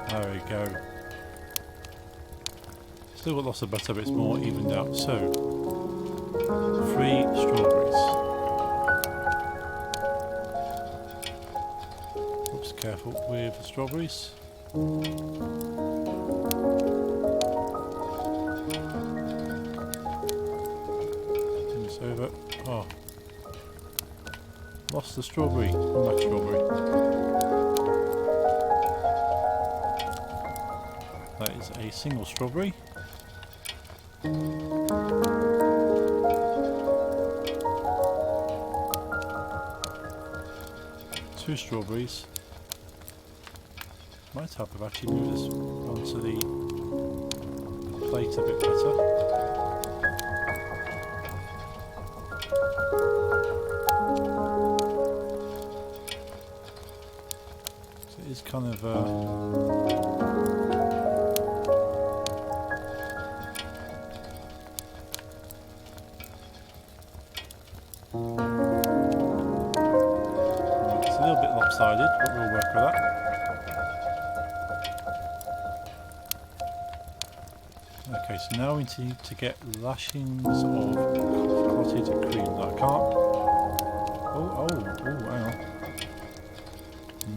There we go. Still got lots of butter, but it's more evened out. So, 3 strawberries. Oops, careful with the strawberries. Turn this over. Oh, lost the strawberry. Come back, strawberry. That is a single strawberry. 2 strawberries. Might help if I actually move this onto the plate a bit better. So it is kind of lopsided, but we'll work with that. Okay, so now we need to get lashings of clotted cream. I can't. Oh, hang on.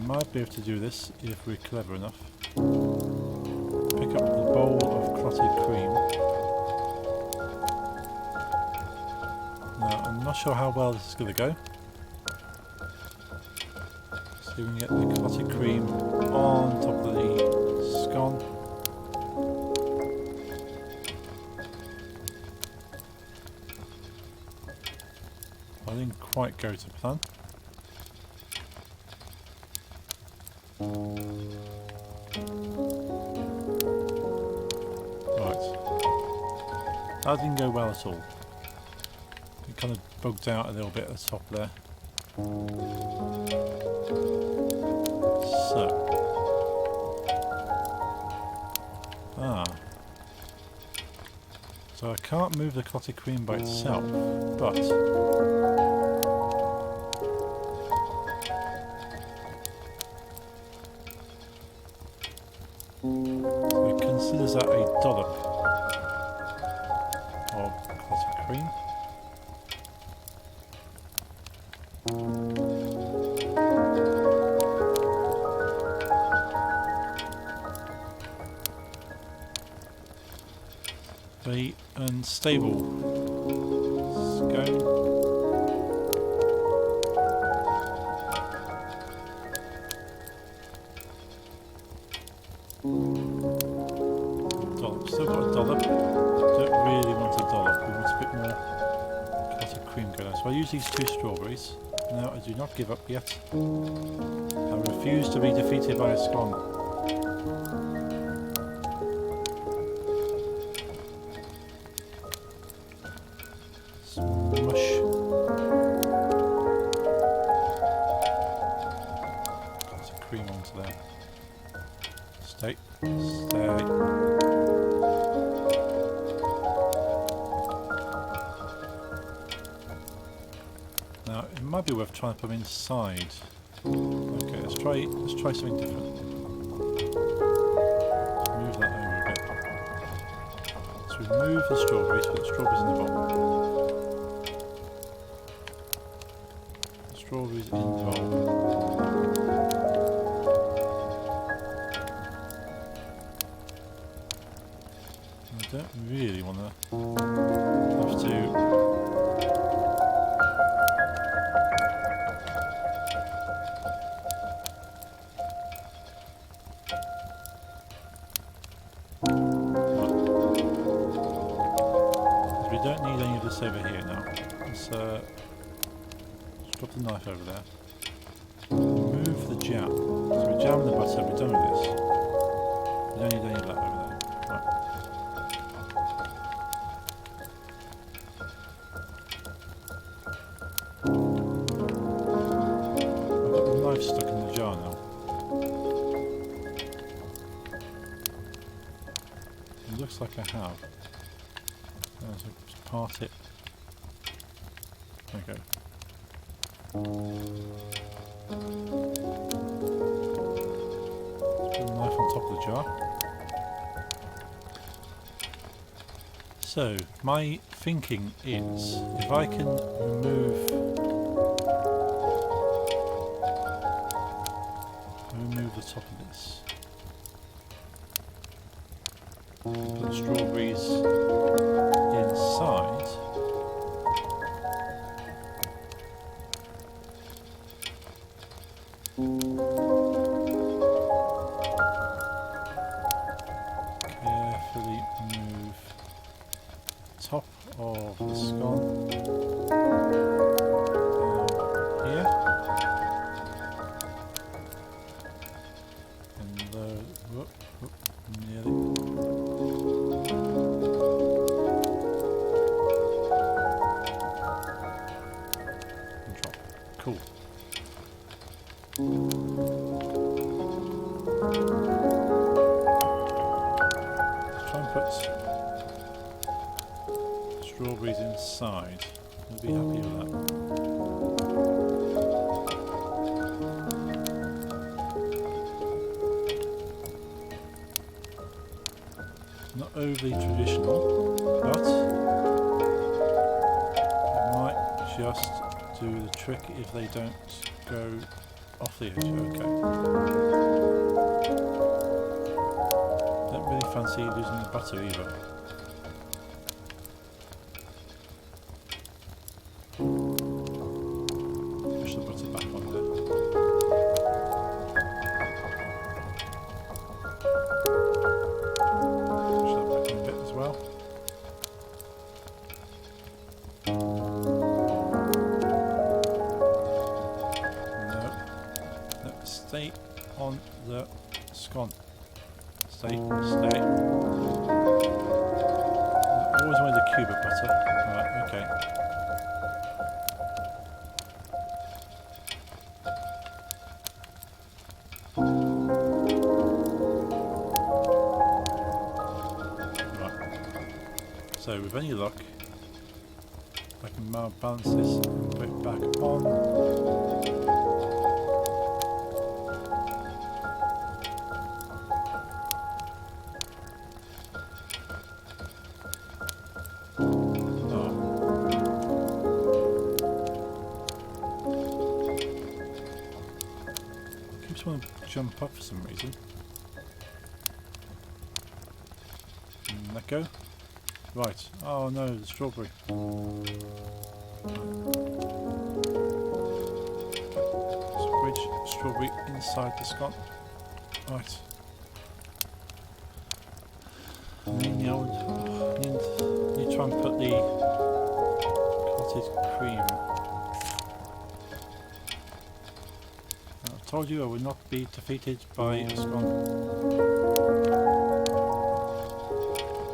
Might be able to do this if we're clever enough. Pick up the bowl of clotted cream. sure how well this is going to go. See if we can get the clotted cream on top of the scone. I didn't quite go to plan. Right. That didn't go well at all. It kind of bugged out a little bit at the top there. So. So I can't move the clotted cream by itself, but so it considers that a dollop of clotted cream. The unstable scone. Dollop. Still got a dollop. Don't really want a dollop. We want a bit more clotted cream going on. So I use these 2 strawberries. No, I do not give up yet. I refuse to be defeated by a scone. Stay. Now it might be worth trying to put them inside. Okay, let's try something different. Move that over a bit. Let's remove the strawberries, put the strawberries in the bottom. Strawberries in the bowl. I don't really want to have to we don't need any of this over here now. Let's drop the knife over there. Remove the jam. So we jam the butter, we're done with this. We don't need any of that over there. Right. I've got the knife stuck in the jar now. It looks like I have. So just part it. Okay. Let's put the knife on top of the jar. So, my thinking is, if I can remove the top of this, put the strawberries inside. Carefully move top of the scone down here, and nearly. And drop. Cool. Let's try and put strawberries inside. We'll be happy with that. Not overly traditional, but it might just do the trick if they don't go off the edge. Okay. Don't really fancy losing the butter either. Scone. Stay. I always wanted a cube of butter. Right, okay. Right. So with any luck, I can now balance this and put it back on. Want to jump up for some reason. Let go. Right. Oh no, the strawberry. Squidge strawberry inside the scone. Right. Need to try and put the cottage cream. I told you I would not be defeated by a scone.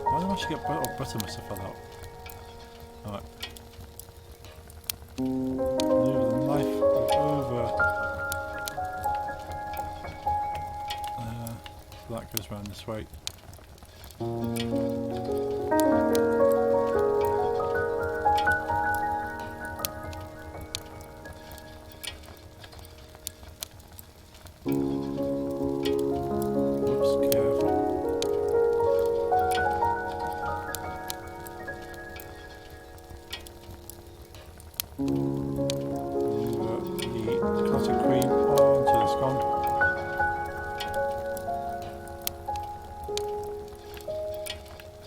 Why don't I actually get butter? Oh, butter must have fell out. Alright. Move the knife over. So that goes around this way.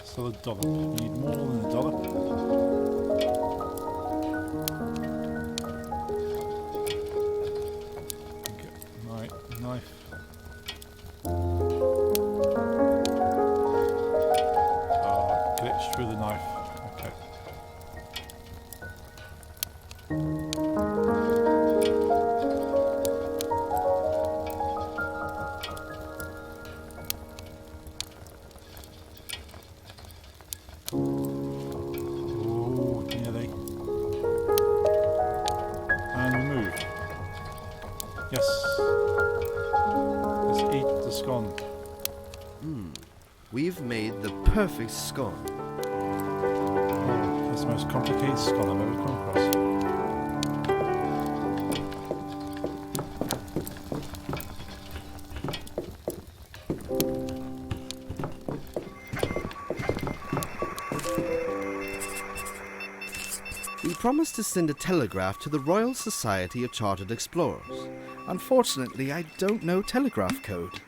Still a dollop. We need more than a dollop. Get my knife. Glitched through the knife. Okay. Yes. Let's eat the scone. We've made the perfect scone. That's the most complicated scone I've ever come across. We promised to send a telegraph to the Royal Society of Chartered Explorers. Unfortunately, I don't know telegraph code.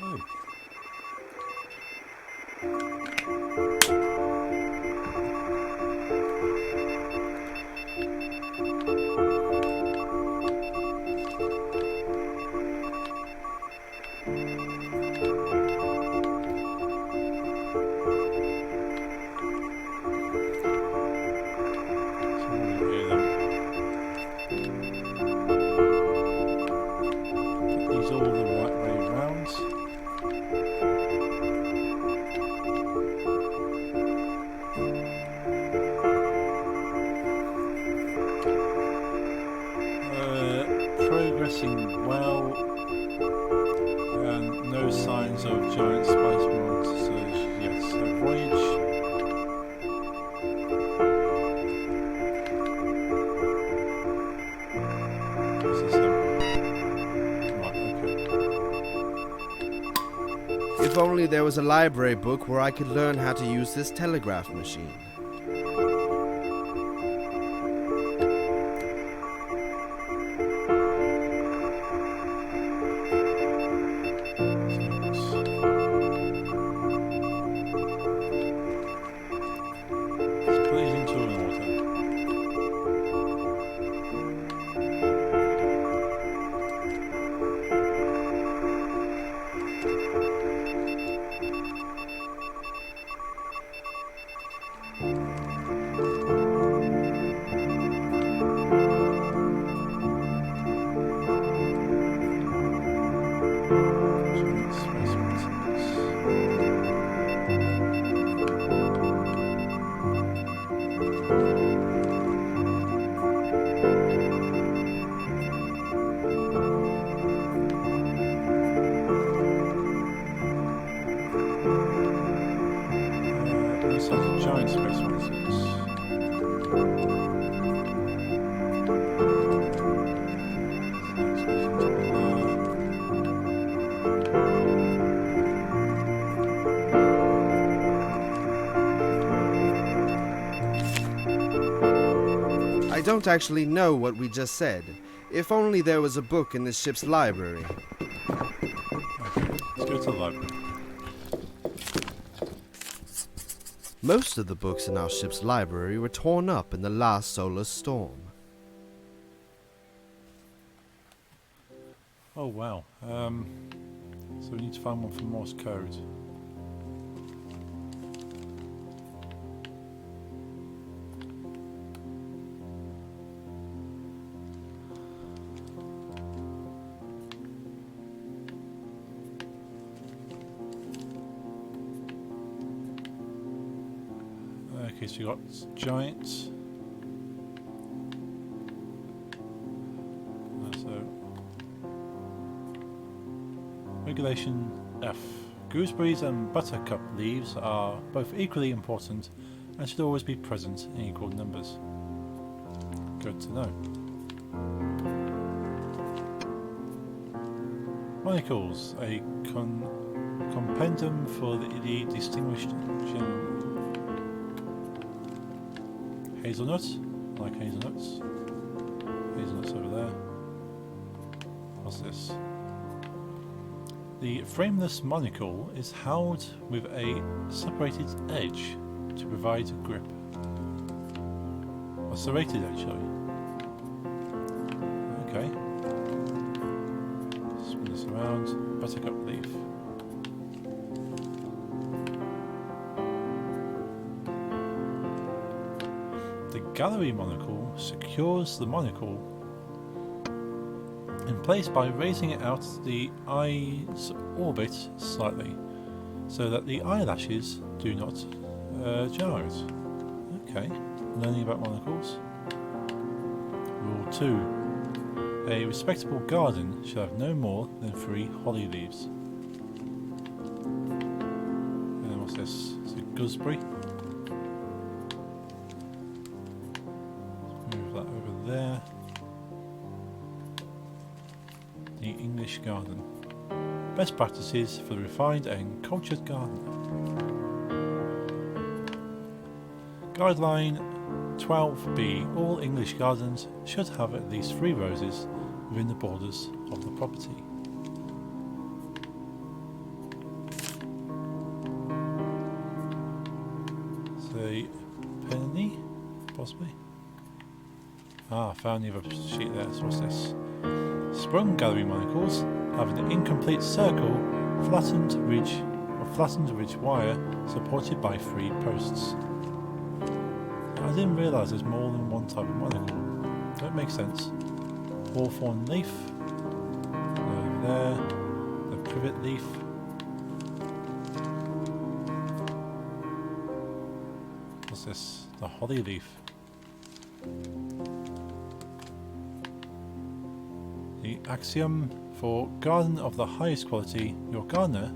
Oh. All the right way round. Progressing well, and no signs of giant spice monsters. Yes, so voyage. If only there was a library book where I could learn how to use this telegraph machine. Let's put these into an order. This has a giant space monsters. I don't actually know what we just said. If only there was a book in this ship's library. Let's go to the library. Most of the books in our ship's library were torn up in the last solar storm. Oh wow. So we need to find one for Morse code. Okay, so you got giants. So regulation F. Gooseberries and buttercup leaves are both equally important and should always be present in equal numbers. Good to know. Monicles, a compendium for the distinguished hazelnut. I like hazelnuts. Hazelnuts over there. What's this? The frameless monocle is held with a separated edge to provide grip. A serrated edge, sorry. Okay. Spin this around. Buttercup leaf. The gallery monocle secures the monocle in place by raising it out the eye's orbit slightly, so that the eyelashes do not jar it. Okay, learning about monocles. Rule 2. A respectable garden should have no more than 3 holly leaves. And what's this? It's a gooseberry. Move that over there. The English garden. Best practices for the refined and cultured gardener. Guideline 12B. All English gardens should have at least 3 roses within the borders of the property. Say penny, possibly. Ah, found the other sheet there. So what's this? Sprung gallery monocles have an incomplete circle, flattened ridge wire supported by 3 posts. I didn't realise there's more than one type of monocle. That makes sense. Hawthorn leaf. Over there. The privet leaf. What's this? The holly leaf. The axiom for garden of the highest quality, your gardener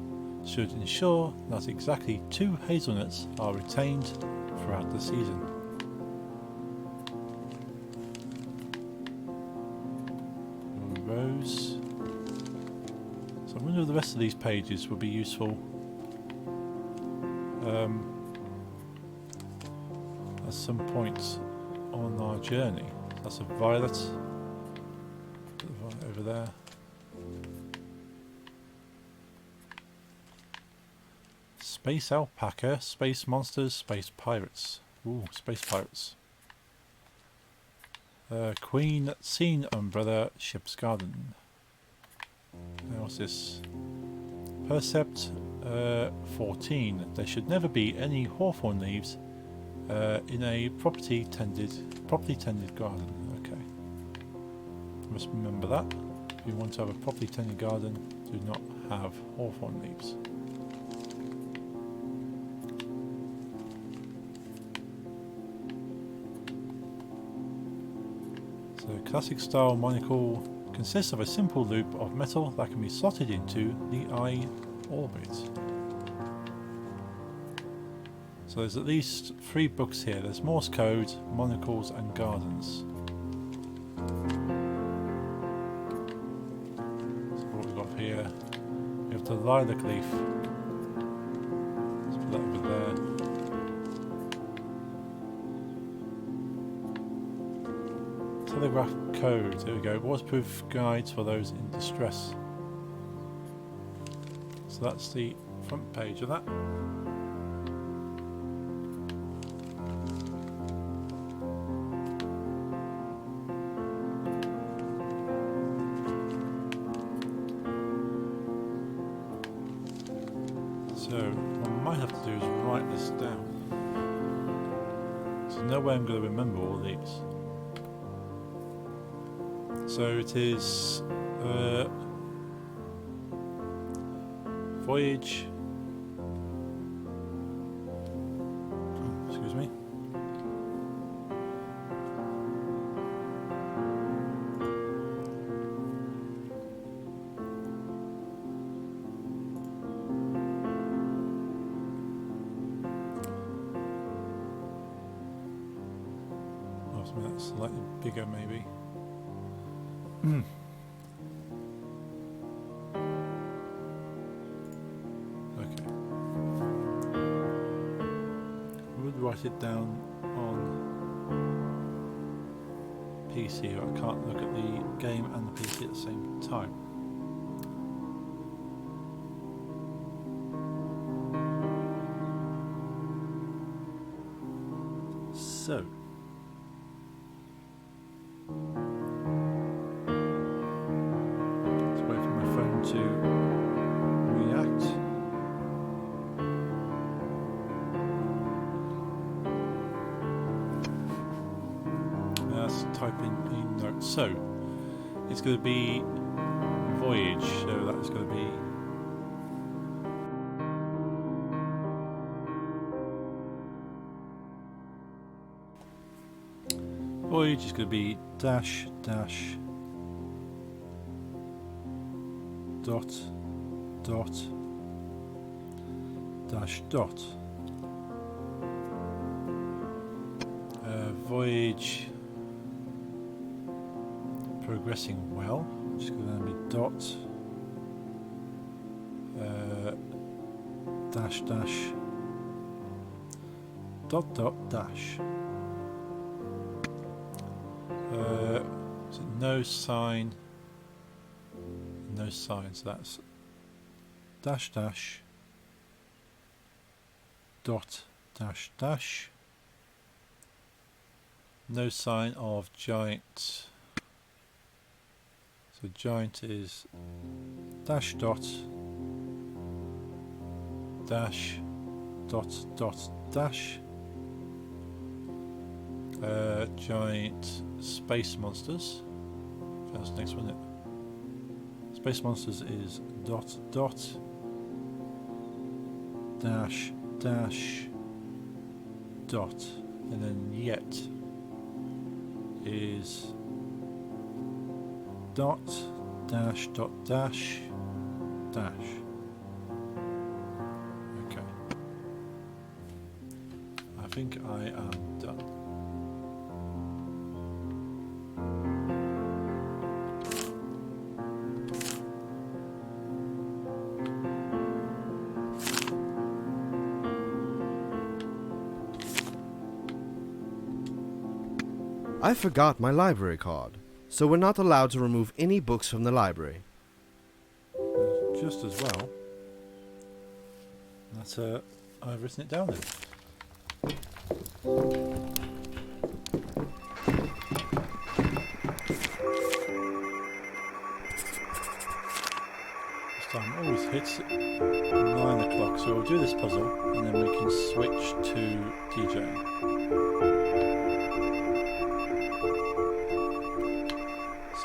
should ensure that exactly 2 hazelnuts are retained throughout the season. Rose. So I wonder if the rest of these pages would be useful at some point on our journey. That's a violet. Over there. Space alpaca, space monsters, space pirates. Ooh, space pirates. Queen Scene Umbrella, ship's garden. What's this? Percept 14. There should never be any hawthorn leaves in a properly tended garden. Okay. Must remember that. If you want to have a properly tended garden, do not have hawthorn leaves. So classic style monocle consists of a simple loop of metal that can be slotted into the eye orbit. So there's at least 3 books here. There's Morse Code, Monocles and Gardens. So what we've got here, we have the lilac leaf. Let's put that over there. Telegraph code, there we go. Waterproof guides for those in distress. So that's the front page of that. So what I might have to do is write this down. So no way I'm going to remember all these. So it is voyage. Oh, excuse me. Oh, something that's slightly bigger, maybe. Okay. I would write it down on PC, but I can't look at the game and the PC at the same time. So. To react. Let's type in a note. So it's going to be voyage. So that's going to be voyage is going to be dash dash dot dot dash dot. Voyage progressing well, which is going to be dot dash dash dot dot dash. So no sign. No sign, so that's dash dash dot dash dash. No sign of giant. So giant is dash dot dash dot dot dash. Giant space monsters. That's the next one, isn't it? Space monsters is dot dot dash dash dot, and then yet is dot dash dot dash dash. Okay, I think I am done. I forgot my library card, so we're not allowed to remove any books from the library. Just as well. That's I've written it down then. This time always hits 9 o'clock, so we'll do this puzzle and then we can switch to DJing.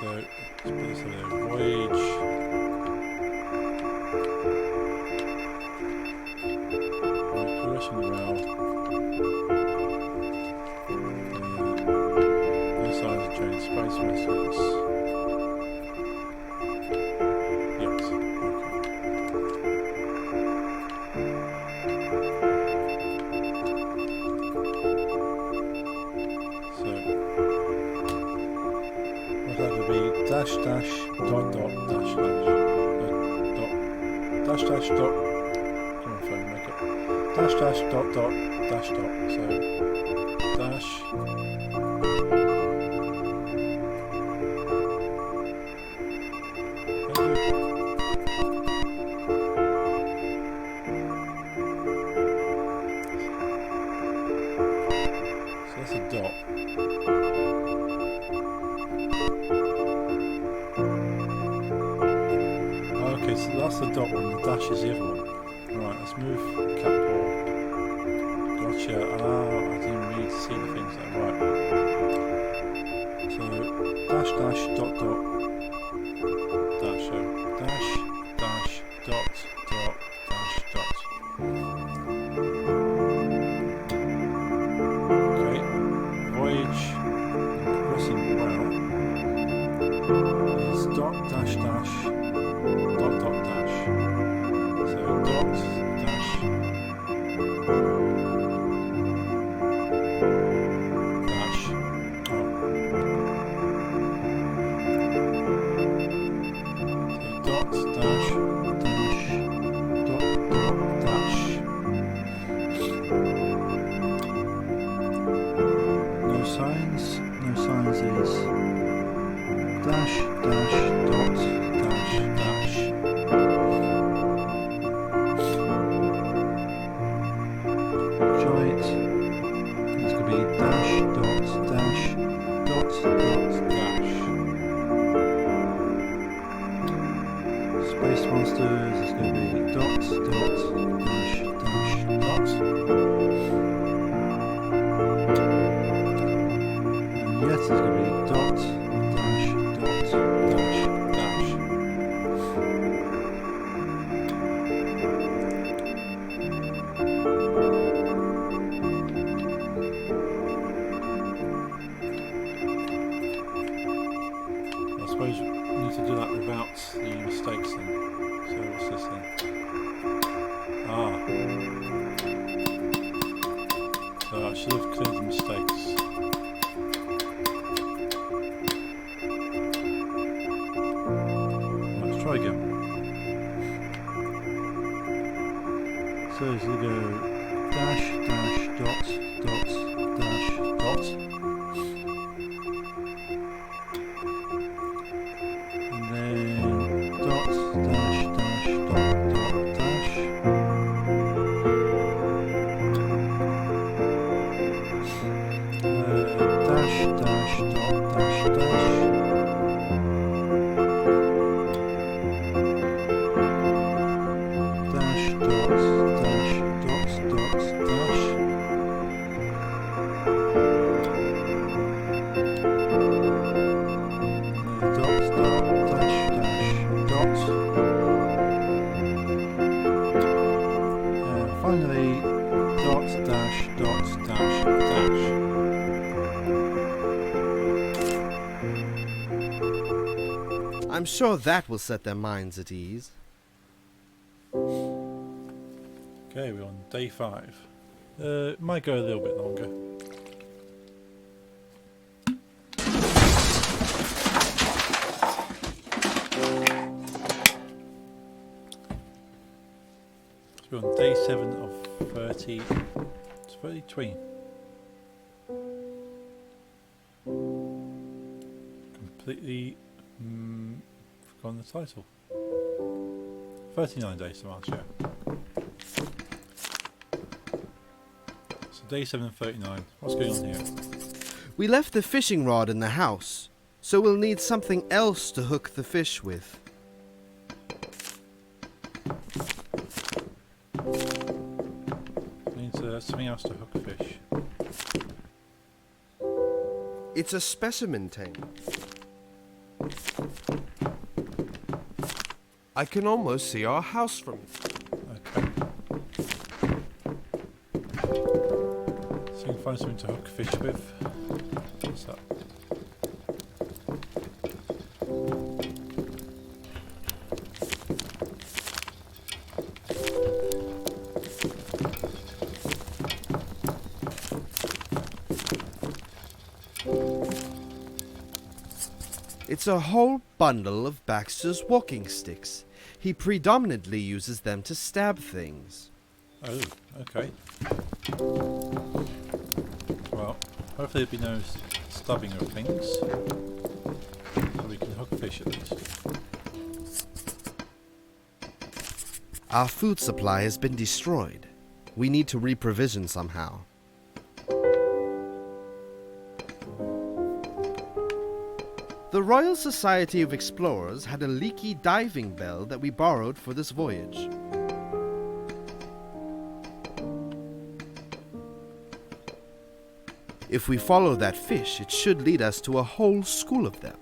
So let's put this over there. Voyage. Progressing well. No signs of giant space vessels. Yes. Okay. dash dot dot dash dash dash dot. Come on, phone, make it. Dash dash dot dot dash dot. So dash. So that's a dot. Okay, so that's the dot one, the dash is the other one. Right, let's move capital. Gotcha. I didn't really see the things there. Right. So dash dash dot dot dash. So dash dash dot dot dash dot. Okay. Voyage progressing well. Is dot dash dash dot dot dash. So dot dash dash. Oh. So dot dash dash dot dot dash. No signs. No signs is dash dash dot dash dash. Giant. It's going to be dash dot dash dot dot dash. Space Monsters is going to be dot dot dash dash dot. And yet is going to be dot dash dot dash dash. I suppose we need to do that without the mistakes then. So what's this then? Ah. So I should have cleared the mistakes. Let's try again. So it's going to go dash dash dot dot dash dot. And then dot dash dash dot dot dash. Dash dash dot dash dash. Dash dot dash dot dot dash. Dot dot dash dash dot. And finally dot dash dot dash dash. I'm sure that will set their minds at ease. Okay, we're on day 5. It might go a little bit longer. So we're on day 7 of 30. It's 33. Completely forgotten the title. 39 days to March, yeah. So day 7 and 39. What's going on here? We left the fishing rod in the house, so we'll need something else to hook the fish with. Needs something else to hook fish. It's a specimen tank. I can almost see our house from it. Okay. So you can find something to hook fish with. What's that? It's a whole bundle of Baxter's walking sticks. He predominantly uses them to stab things. Oh, okay. Well, hopefully there'll be no stabbing of things. So we can hook fish at least. Our food supply has been destroyed. We need to reprovision somehow. The Royal Society of Explorers had a leaky diving bell that we borrowed for this voyage. If we follow that fish, it should lead us to a whole school of them.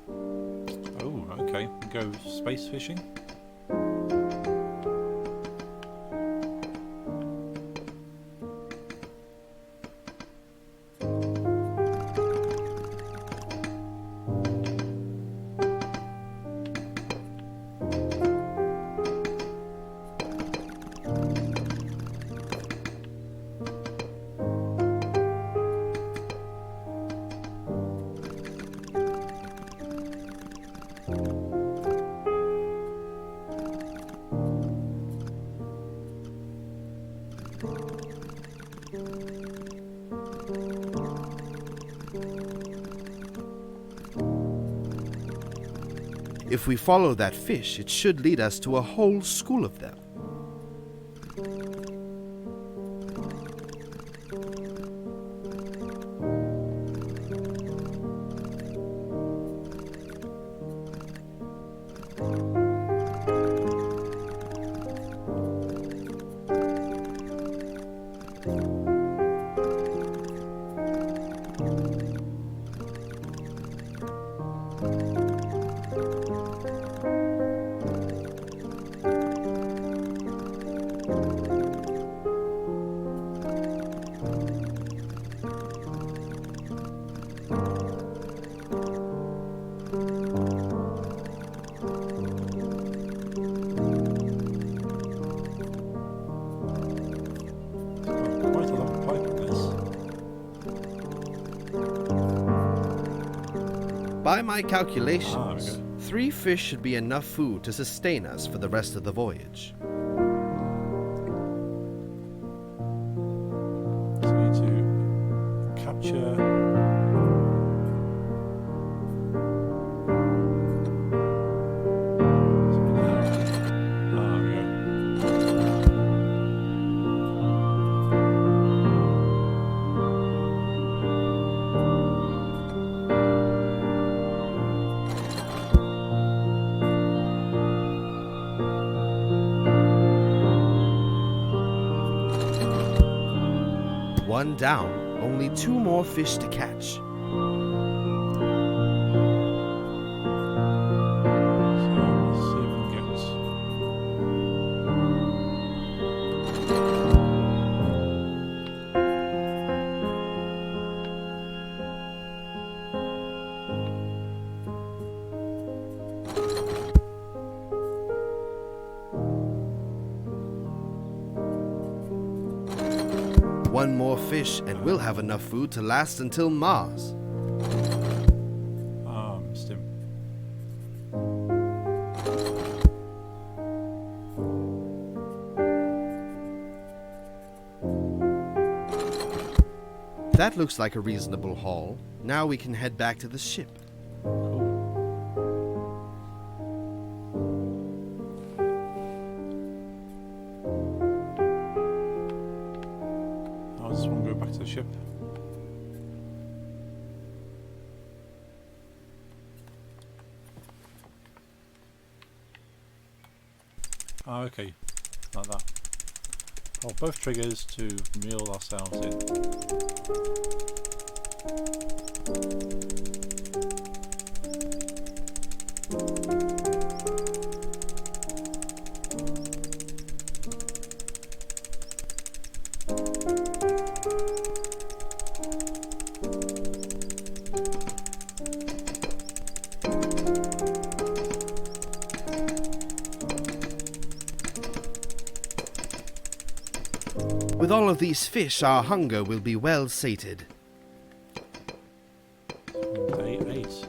Oh, okay. Go space fishing. If we follow that fish, it should lead us to a whole school of them. Quite a long pipe this. By my calculations, there we 3 fish should be enough food to sustain us for the rest of the voyage. So we need to capture. One down, only 2 more fish to catch. So let's see if we can get. One more fish and we'll have enough food to last until Mars. Missed him. That looks like a reasonable haul. Now we can head back to the ship. Cool. I just want to go back to the ship. Ah, okay. Like that. Hold both triggers to reel ourselves in. With all of these fish, our hunger will be well sated. Day 8.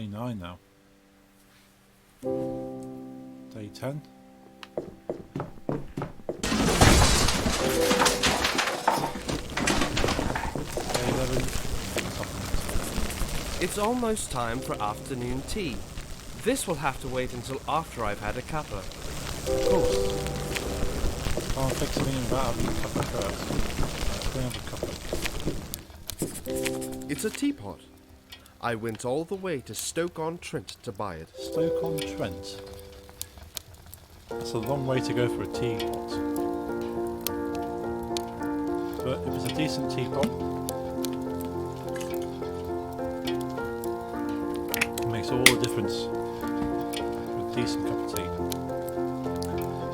day 9 now. Day 10. Day 11. It's almost time for afternoon tea. This will have to wait until after I've had a cuppa. Of course. Can't fix anything without having a cuppa first. Right, have a cuppa. It's a teapot. I went all the way to Stoke-on-Trent to buy it. Stoke-on-Trent. That's a long way to go for a teapot. But if it's a decent teapot, it makes all the difference with a decent cup of tea.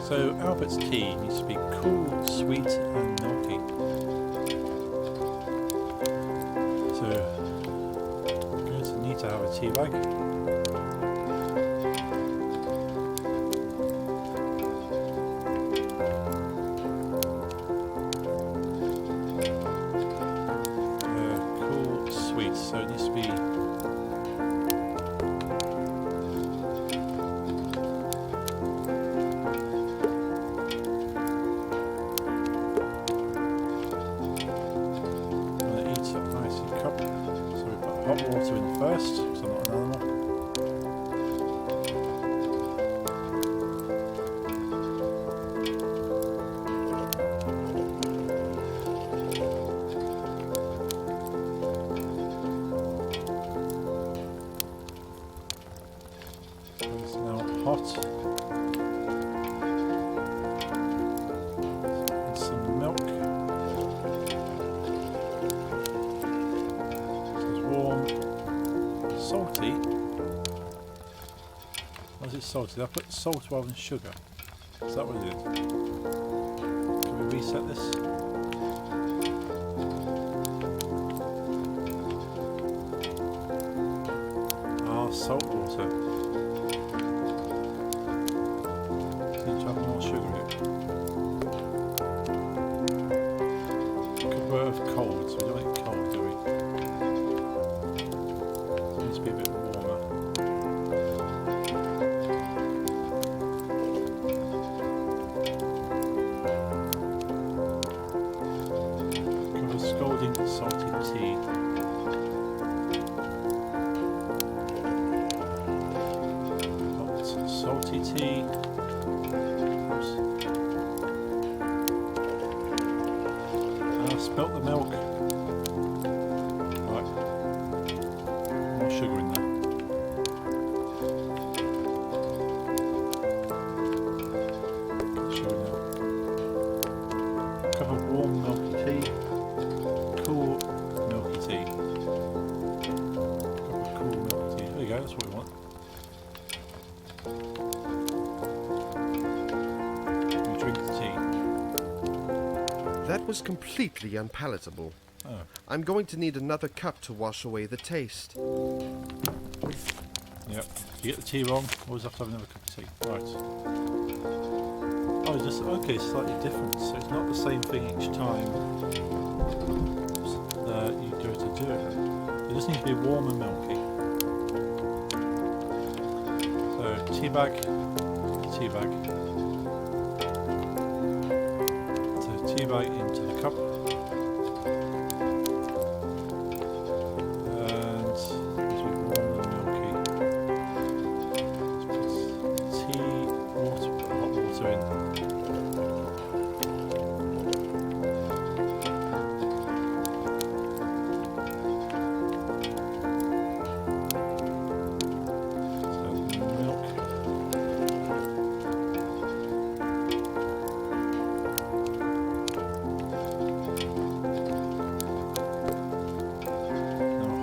So Albert's tea needs to be cool, sweet and milky. So I'm going to need to have a tea bag. Cool, sweet, so it needs to be hot water in first, because I'm not an animal. It's now hot. And some milk. Warm, salty. Why is it salty? Did I put salt rather than sugar? Is that what it is? Can we reset this? Ah, salt water. Need to have more sugar in it. Could we have cold? So we don't want it cold, do we? To be a bit warmer. Cup of scalding salty tea. Hot salty tea. Oops. I spilt the milk. Right. More sugar in there. Sugar now. Cup of warm milky tea. Cool milky tea. Cup of cool milky tea. There you go, that's what we want. We drink the tea. That was completely unpalatable. Oh. I'm going to need another cup to wash away the taste. Yep. You get the tea wrong, always have to have another cup of tea. Right. Oh, it's just okay, slightly different. So it's not the same thing each time you go to do it. It just needs to be warm and milky. So tea bag, tea bag. So tea bag into the cup.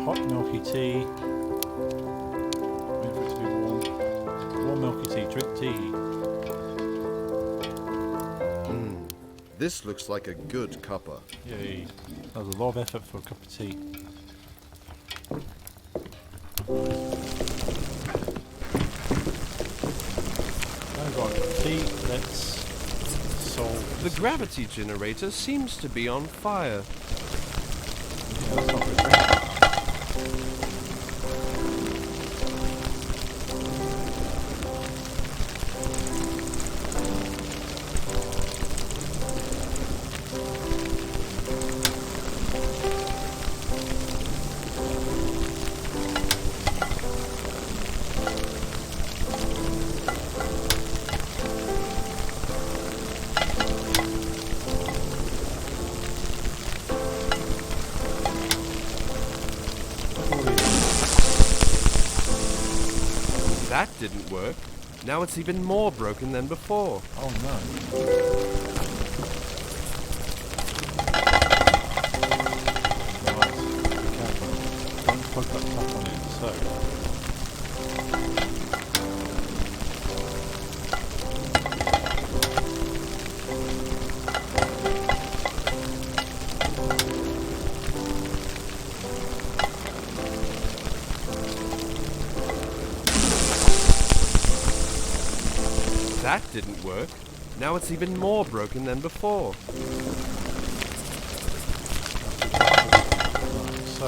Hot milky tea. Wait for it to be warm. Warm milky tea. Drink tea. This looks like a good cuppa. Yay. That was a lot of effort for a cup of tea. I've got tea. Let's solve The gravity generator seems to be on fire. Yeah, that's not good. That didn't work. Now it's even more broken than before. Oh no. Right, be careful. Don't plug that tap on it, so. That didn't work. Now it's even more broken than before. Right, so.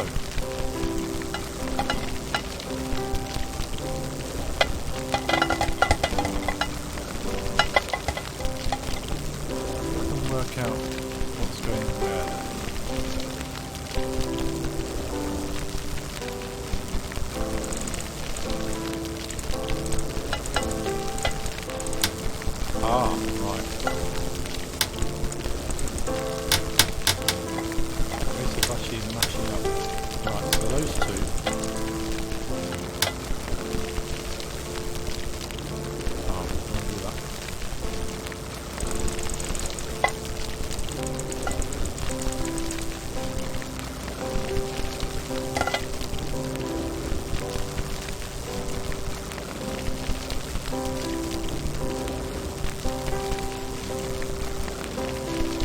I can work out what's going where. Ah, right. Case of actually matching up. Right, so those two. Oh, I'm gonna do that.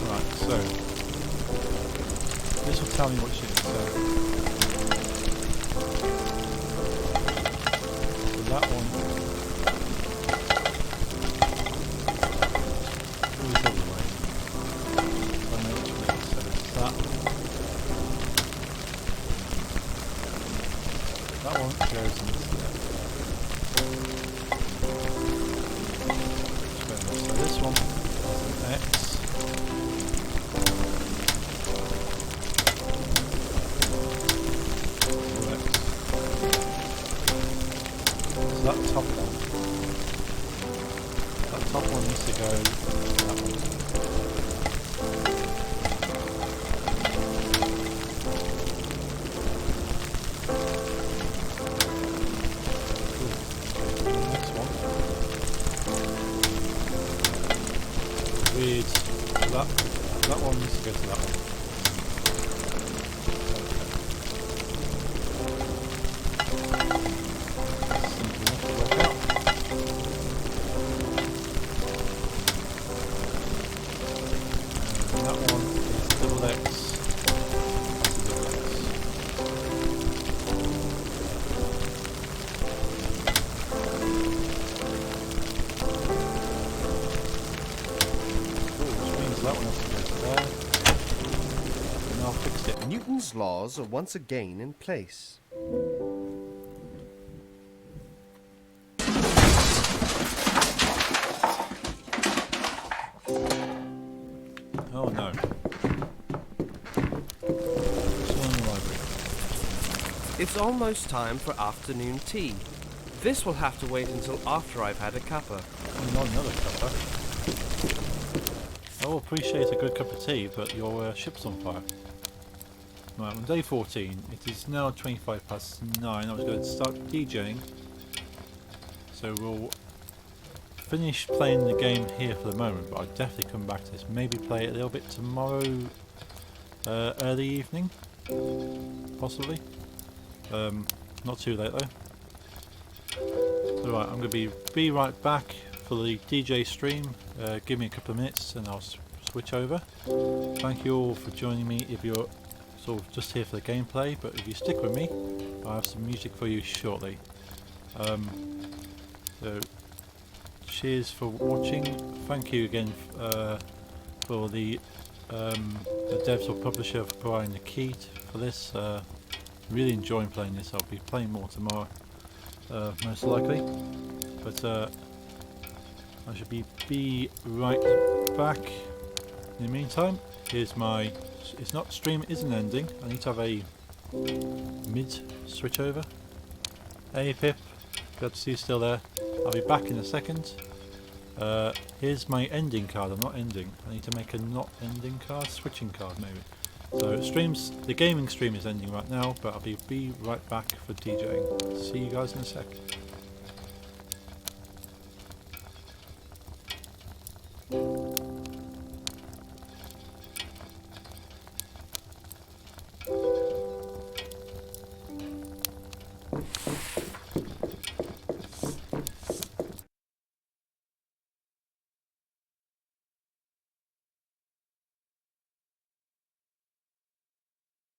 Right, so this will tell me what shit. So that one goes all the way. I know which way, so it's that. That one goes into there. So this one has an X. So that top one needs to go that one. Cool. Next one. Weird. That one needs to go to that one. Simple enough to work out. And that one is double X. That's a double X. Cool, which means that one has to go to there. And I'll fix it. Newton's laws are once again in place. Oh no. Still in the library. It's almost time for afternoon tea. This will have to wait until after I've had a cuppa. Oh, not another cuppa. I will appreciate a good cup of tea, but your ship's on fire. Right, on day 14, it is now 9:25. I was going to start DJing. So we'll finish playing the game here for the moment, but I'll definitely come back to this. Maybe play it a little bit tomorrow, early evening, possibly. Not too late though. Alright, I'm going to be right back for the DJ stream. Give me a couple of minutes and I'll switch over. Thank you all for joining me if you're sort of just here for the gameplay, but if you stick with me, I'll have some music for you shortly. So cheers for watching. Thank you again for the devs or publisher for providing the key for this. Really enjoying playing this. I'll be playing more tomorrow, most likely. But I should be right back. In the meantime, here's my. It's not stream isn't ending. I need to have a mid switch over. Hey Pip, glad to see you still there. I'll be back in a second. Here's my ending card. I'm not ending. I need to make a not ending card, switching card maybe. So the gaming stream is ending right now, but I'll be right back for DJing. See you guys in a sec.